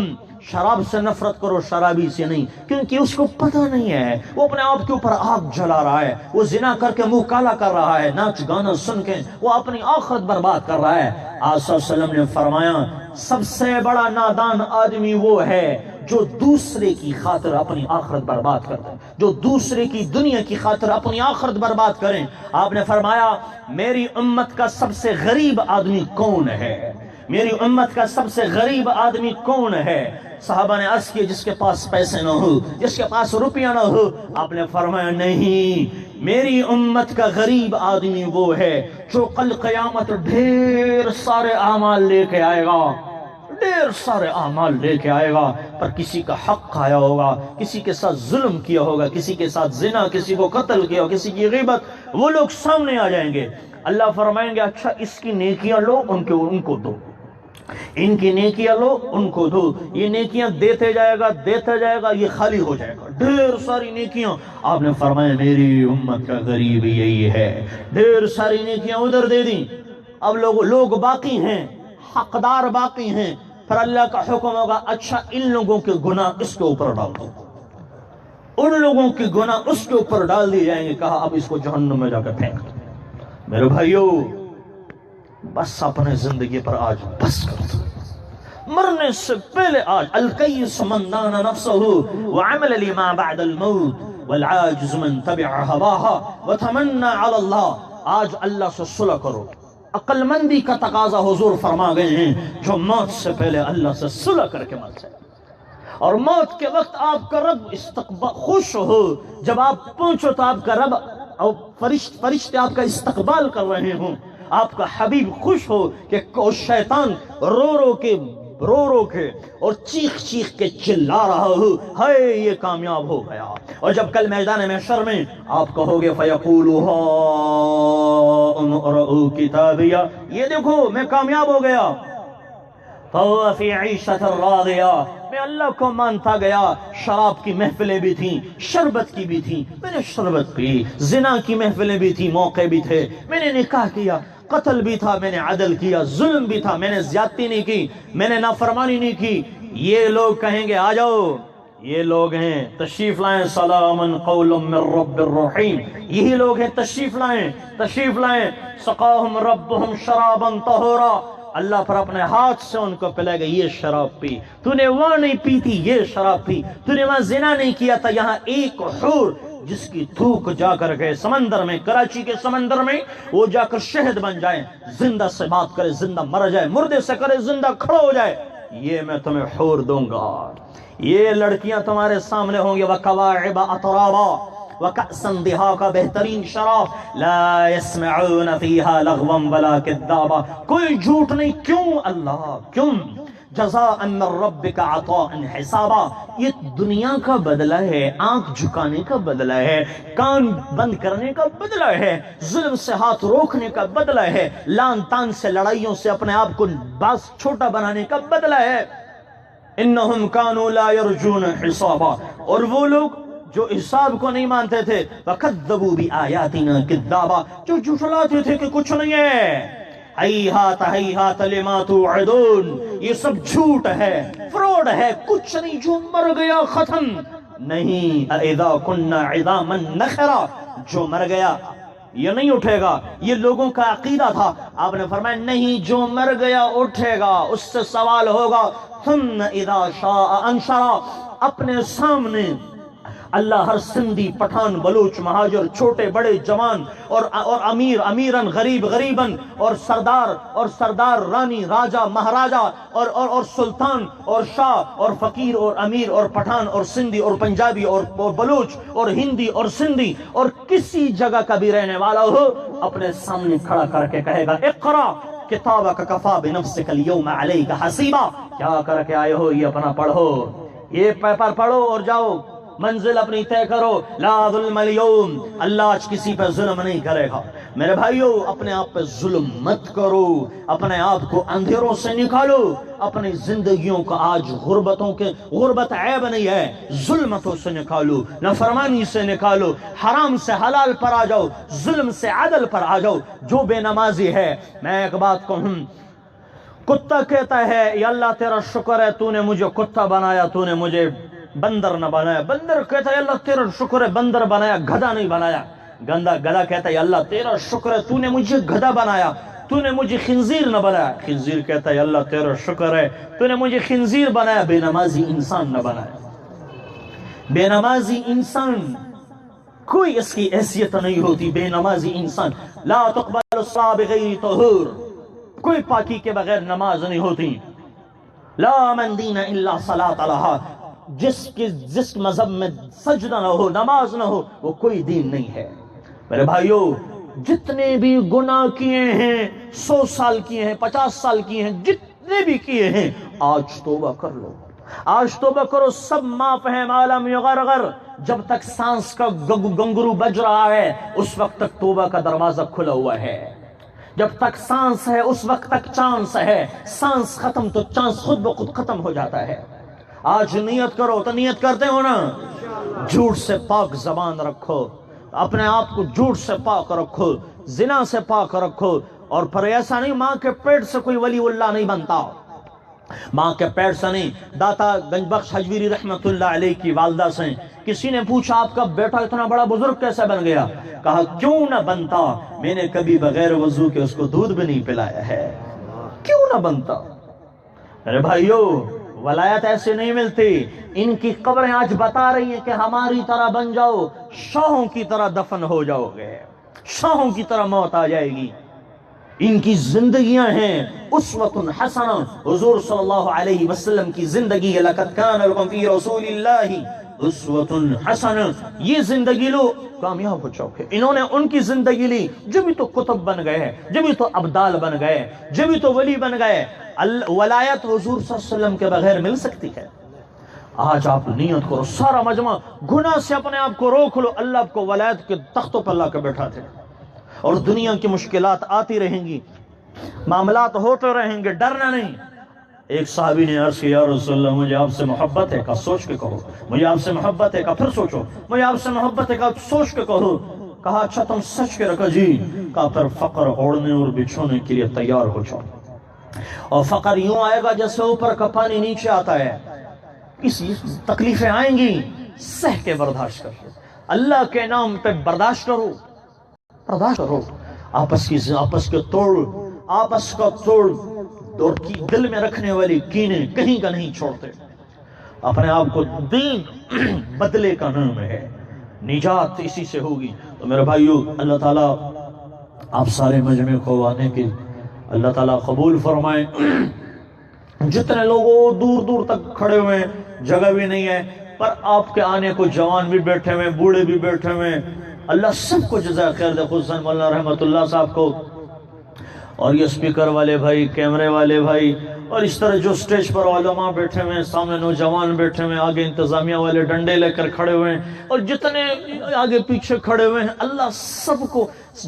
شراب سے نفرت کرو، شرابی سے نہیں، کیونکہ اس کو پتہ نہیں ہے، وہ اپنے آپ کے اوپر آگ جلا رہا ہے، وہ زنا کر کے منہ کالا کر رہا ہے، ناچ گانا سن کے وہ اپنی آخرت برباد کر رہا ہے۔ آج صلی اللہ علیہ وسلم نے فرمایا سب سے بڑا نادان آدمی وہ ہے جو دوسرے کی خاطر اپنی آخرت برباد کرتا ہے، جو دوسرے کی دنیا کی خاطر اپنی آخرت برباد کریں۔ آپ نے فرمایا میری امت کا سب سے غریب آدمی کون ہے؟ میری امت کا سب سے غریب آدمی کون ہے؟ صحابہ نے عرض کیا جس کے پاس پیسے نہ ہو، جس کے پاس روپیہ نہ ہو۔ آپ نے فرمایا نہیں، میری امت کا غریب آدمی وہ ہے جو کل قیامت ڈھیر سارے اعمال لے کے آئے گا، ڈھیر سارے اعمال لے کے آئے گا، پر کسی کا حق کھایا ہوگا، کسی کے ساتھ ظلم کیا ہوگا، کسی کے ساتھ زنا، کسی کو قتل کیا ہوگا، کسی کی غیبت، وہ لوگ سامنے آ جائیں گے۔ اللہ فرمائیں گے اچھا اس کی نیکیاں لو، ان کو دو، ان کی نیکیاں لو، ان کو دو۔ یہ نیکیاں دیتے جائے گا، یہ خالی ہو جائے گا، ڈھیر ساری نیکیاں۔ آپ نے فرمایا میری امت کا غریب یہی ہے، ڈھیر ساری نیکیاں ادھر دے دیں، اب لوگ باقی ہیں، حقدار باقی ہیں، پھر اللہ کا حکم ہوگا اچھا ان لوگوں کے گناہ اس کے اوپر ڈال دو، ان لوگوں کے گناہ اس کے اوپر ڈال دیے جائیں گے۔ کہا اب اس کو جہنم میں جا کے پھینک دو۔ میرے بھائیو بس اپنے زندگی پر آج بس کر دو، مرنے سے پہلے آج الکیس من دان نفسہ وعمل لما بعد الموت والعاجز من تبع هواها وتمنى على اللہ۔ آج اللہ سے صلح کرو، عقل مندی کا تقاضا حضور فرما گئے ہیں، جو موت سے پہلے اللہ سے صلح کر کے مر جائے، اور موت کے وقت آپ کا رب خوش ہو، جب آپ پہنچو تو آپ کا رب اور فرشتے آپ کا استقبال کر رہے ہوں، آپ کا حبیب خوش ہو کہ شیطان رو رو کے اور چیخ کے چلا رہا ہو ہائے یہ کامیاب ہو گیا۔ اور جب کل میدان محشر میں آپ کہو گے فَيَقُولُ هَاؤْمُ اقْرَءُوا كِتَابِيَهْ، یہ دیکھو میں کامیاب ہو گیا، فَهُوَ فِي عِيشَةٍ رَاضِيَةٍ، میں اللہ کو مانتا گیا، شراب کی محفلیں بھی تھیں، شربت کی بھی تھیں، میں نے شربت پی، زنا کی محفلیں بھی تھیں، موقع بھی تھے، میں نے نکاح کیا، قتل بھی تھا، میں نے عدل کیا، ظلم بھی تھا، میں نے زیادتی نہیں کی، میں نے نافرمانی نہیں کی۔ یہ لوگ کہیں گے آ جاؤ، یہ لوگ ہیں تشریف لائیں، سلام قول من رب الرحیم، یہی لوگ ہیں تشریف لائیں، سقاہم ربہم شرابا طہورا، اللہ پر اپنے ہاتھ سے ان کو پلائے گا یہ شراب پی، تو نے وہاں نہیں پی تھی یہ شراب پی، تو نے وہاں زنا نہیں کیا تھا، یہاں ایک حور جس کی تھوک جا کر کے سمندر میں، کراچی کے سمندر میں وہ جا کر شہد بن جائے، زندہ سے بات کرے زندہ مر جائے، مردے سے کرے زندہ کھڑا ہو جائے، یہ میں تمہیں حور دوں گا، یہ لڑکیاں تمہارے سامنے ہوں گے، وَكَوَاعِبَ أَتْرَابًا وَكَأْسًا دِهَاقًا، بہترین شراب، لَا يَسْمَعُونَ فِيهَا لَغْوًا وَلَا كَذَّابًا، کوئی جھوٹ نہیں، کیوں اللہ کیوں؟ جزاء من ربک عطاء حسابا، یہ دنیا کا بدلہ ہے، آنکھ جھکانے کا بدلہ ہے، کان بند کرنے کا بدلہ ہے، ظلم سے ہاتھ روکنے کا بدلہ ہے، لان تان سے لڑائیوں سے اپنے آپ کو باز چھوٹا بنانے کا بدلہ ہے۔ انہم کانوا لا یرجون حسابا، اور وہ لوگ جو حساب کو نہیں مانتے تھے، وکذبوا بآیاتنا کذابا، جو جھٹلاتے تھے کہ کچھ نہیں ہے، ہیہات ہیہات لما توعدون، یہ سب جھوٹ ہے، فراڈ ہے، کچھ نہیں، جو مر گیا ختم نہیں، اذا كنا عظاما نخرا، جو مر گیا یہ نہیں اٹھے گا، یہ لوگوں کا عقیدہ تھا، آپ نے فرمایا نہیں، جو مر گیا اٹھے گا، اس سے سوال ہوگا، ثم اذا شاء انشرا، اپنے سامنے اللہ ہر سندھی پٹھان بلوچ مہاجر چھوٹے بڑے جوان اور امیر امیرن غریب غریبن اور سردار رانی راجہ مہاراجہ اور سلطان اور شاہ اور فقیر اور امیر اور پٹھان اور سندھی اور پنجابی اور بلوچ اور ہندی اور سندھی اور کسی جگہ کا بھی رہنے والا ہو، اپنے سامنے کھڑا کر کے کہے گا اقرا کتابک کفا بنفسک اليوم علیک حسیبا، کیا کر کے آئے ہو یہ اپنا پڑھو، یہ پیپر پڑھو اور جاؤ منزل اپنی طے کرو، لا ظلم اليوم، اللہ آج کسی پہ ظلم نہیں کرے گا۔ میرے بھائیو اپنے آپ پہ ظلم مت کرو، اپنے آپ کو اندھیروں سے نکالو، اپنی زندگیوں کا آج غربت عیب نہیں ہے، ظلمتوں سے نکالو، نافرمانی سے نکالو، حرام سے حلال پر آ جاؤ، ظلم سے عدل پر آ جاؤ۔ جو بے نمازی ہے، میں ایک بات کہوں، کتا کہتا ہے یا اللہ تیرا شکر ہے تو نے مجھے کتا بنایا، تو نے مجھے بندر نہ بنایا، بندر کہتا ہے اللہ تیرا شکر ہے بندر بنایا، گدھا نہیں بنایا، گدھا کہتا ہے اللہ تیرا شکر ہے تو نے مجھے گدھا بنایا، تو نے مجھے خنزیر نہ بنایا، خنزیر کہتا ہے اللہ تیرا شکر ہے تو نے مجھے خنزیر بنایا، بے نمازی انسان نہ بنایا۔ بے نمازی انسان کوئی اس کی حیثیت نہیں ہوتی، بے نمازی انسان لا تقبل الصلاة بغیر طہور، کوئی پاکی کے بغیر نماز نہیں ہوتی۔ لا من دین الا صلاۃ لہا، جس مذہب میں سجدہ نہ ہو، نماز نہ ہو، وہ کوئی دین نہیں ہے۔ میرے بھائیو جتنے بھی گناہ کیے ہیں، 100 سال کیے ہیں، 50 سال کیے ہیں، جتنے بھی کیے ہیں، آج توبہ کر لو، آج توبہ کرو، سب معاف ہیں، عالم یغرغر، جب تک سانس کا گنگرو بج رہا ہے اس وقت تک توبہ کا دروازہ کھلا ہوا ہے، جب تک سانس ہے اس وقت تک چانس ہے، سانس ختم تو چانس خود بخود ختم ہو جاتا ہے۔ آج نیت کرو، تو نیت کرتے ہو نا، جھوٹ سے پاک زبان رکھو، اپنے آپ کو جھوٹ سے پاک رکھو، زنا سے پاک رکھو، اور پھر ایسا نہیں ماں کے پیٹ سے کوئی ولی اللہ نہیں بنتا، ماں کے پیٹ سے نہیں۔ داتا گنج بخش حجویری رحمت اللہ علیہ کی والدہ سے کسی نے پوچھا آپ کا بیٹا اتنا بڑا بزرگ کیسے بن گیا؟ کہا کیوں نہ بنتا، میں نے کبھی بغیر وضو کے اس کو دودھ بھی نہیں پلایا ہے، کیوں نہ بنتا۔ میرے بھائیو ولایت ایسے نہیں ملتی، ان کی قبریں آج بتا رہی ہیں کہ ہماری طرح بن جاؤ، شاہوں کی طرح دفن ہو جاؤ گے، شاہوں کی طرح موت آ جائے گی۔ ان کی زندگیاں ہیں اسوۃ حسنہ، حضور صلی اللہ علیہ وسلم کی زندگی ہے، لقد کان لکم فی رسول اللہ اسوۃ حسنہ، یہ زندگی لو کامیاب ہو جاؤ گے۔ انہوں نے ان کی زندگی لی، جب ہی تو کتب بن گئے، جب ہی تو ابدال بن گئے، جب ہی تو ولی بن گئے۔ ولایت حضور صلی اللہ علیہ وسلم کے بغیر مل سکتی ہے؟ آج آپ نیت کرو، سارا مجمع گناہ سے اپنے آپ کو روک لو، اللہ آپ کو ولایت کے تختوں پر لا کے بیٹھا تھے، اور دنیا کی مشکلات آتی رہیں گی، معاملات ہوتے رہیں گے، ڈرنا نہیں۔ ایک صحابی نے عرض کیا یا رسول اللہ مجھے آپ سے محبت ہے، کہا سوچ کے کہو، مجھے آپ سے محبت ہے، کہا پھر سوچو، مجھے آپ سے محبت ہے، کہا سوچ کے کہو، کہا اچھا تم سچ کے رکھا جی، کہا پھر فقر اوڑھنے اور بچھونے کے لیے تیار ہو جاؤ، اور فقر یوں آئے گا جیسے اوپر کا پانی نیچے آتا ہے، اس تکلیفیں آئیں گی، سہ کے برداشت کرو، اللہ کے نام پہ برداشت کرو، برداشت کرو، آپس کے توڑ، آپس کا توڑ اور دل میں رکھنے والی کینے کہیں کا نہیں چھوڑتے۔ اپنے آپ کو دین بدلے کا نام ہے، نجات اسی سے ہوگی۔ تو میرے بھائیو، اللہ تعالیٰ آپ سارے مجمع کو آنے کی اللہ تعالیٰ قبول فرمائیں۔ جتنے لوگوں دور دور تک کھڑے ہوئے ہیں، جگہ بھی نہیں ہے، پر آپ کے آنے کو جوان بھی بیٹھے ہوئے، بوڑھے بھی بیٹھے ہوئے، اللہ سب کو جزائے خیر دے، خصوصاً مولانا رحمت اللہ صاحب کو، اور یہ سپیکر والے بھائی، کیمرے والے بھائی، اور اس طرح جو سٹیج پر علماء بیٹھے ہوئے ہیں، سامنے نوجوان بیٹھے ہوئے ہیں، آگے انتظامیہ والے ڈنڈے لے کر کھڑے ہوئے ہیں، اور جتنے آگے پیچھے کھڑے ہوئے ہیں، اللہ سب کو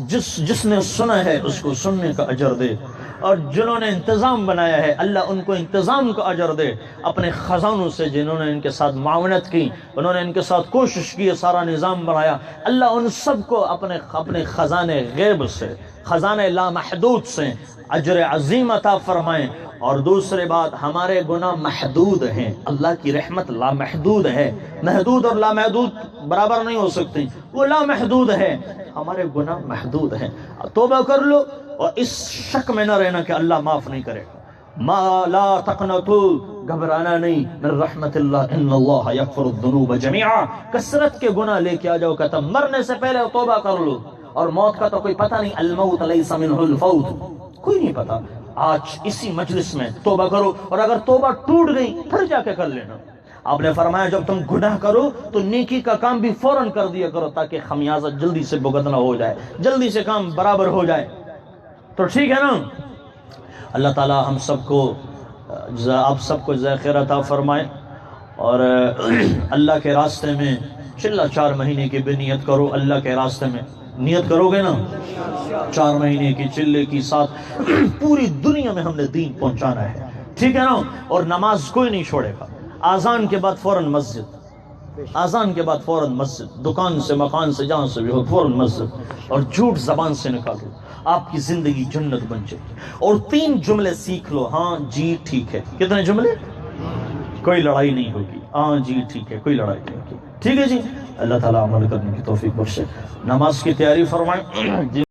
جس نے سنا ہے اس کو سننے کا اجر دے، اور جنہوں نے انتظام بنایا ہے اللہ ان کو انتظام کا اجر دے۔ اپنے خزانوں سے جنہوں نے ان کے ساتھ معاونت کی، انہوں نے ان کے ساتھ کوشش کی، سارا نظام بنایا، اللہ ان سب کو اپنے خزانے غیب سے، خزانے لامحدود سے اجر عظیم عطا فرمائیں۔ اور دوسری بات، ہمارے گناہ محدود ہیں، اللہ کی رحمت لامحدود ہے، محدود اور لامحدود برابر نہیں ہو سکتی، وہ لامحدود ہے، ہمارے گناہ محدود ہیں۔ توبہ کر لو اور اس شک میں نہ رہنا کہ اللہ معاف نہیں کرے گا۔ ما لا تقنطوا، گھبرانا نہیں، من رحمت اللہ ان اللہ یغفر الذنوب جميعا، کثرت کے گناہ لے کے آ جاؤ، ختم، مرنے سے پہلے توبہ کر لو، اور موت کا تو کوئی پتہ نہیں، الموت لیس منہ الفوت، کوئی نہیں پتہ، آج اسی مجلس میں توبہ کرو، اور اگر توبہ ٹوٹ گئی پھر جا کے کر لینا۔ آپ نے فرمایا جب تم گناہ کرو تو نیکی کا کام بھی فوراً کر دیا کرو، تاکہ خمیازہ جلدی سے بھگتنا ہو جائے، جلدی سے کام برابر ہو جائے، تو ٹھیک ہے نا۔ اللہ تعالیٰ ہم سب کو، آپ سب کو جزائے خیر عطا فرمائے، اور اللہ کے راستے میں چلا 4 مہینے کی بھی نیت کرو، اللہ کے راستے میں نیت کرو گے نا، 4 مہینے کی چلے کی ساتھ پوری دنیا میں ہم نے دین پہنچانا ہے، ٹھیک ہے نا۔ اور نماز کوئی نہیں چھوڑے گا، آذان کے بعد فوراً مسجد، آذان کے بعد فوراً مسجد، دکان سے مکان سے جہاں سے بھی ہو فوراً مسجد، اور جھوٹ زبان سے نکالو، آپ کی زندگی جنت بن جائے گی۔ اور 3 جملے سیکھ لو، ہاں جی ٹھیک ہے۔ کتنے جملے؟ کوئی لڑائی نہیں ہوگی، ہاں جی ٹھیک ہے، کوئی لڑائی نہیں ہوگی، ٹھیک ہے جی۔ اللہ تعالیٰ عمل کرنے کی توفیق بخشے۔ نماز کی تیاری فرمائیں۔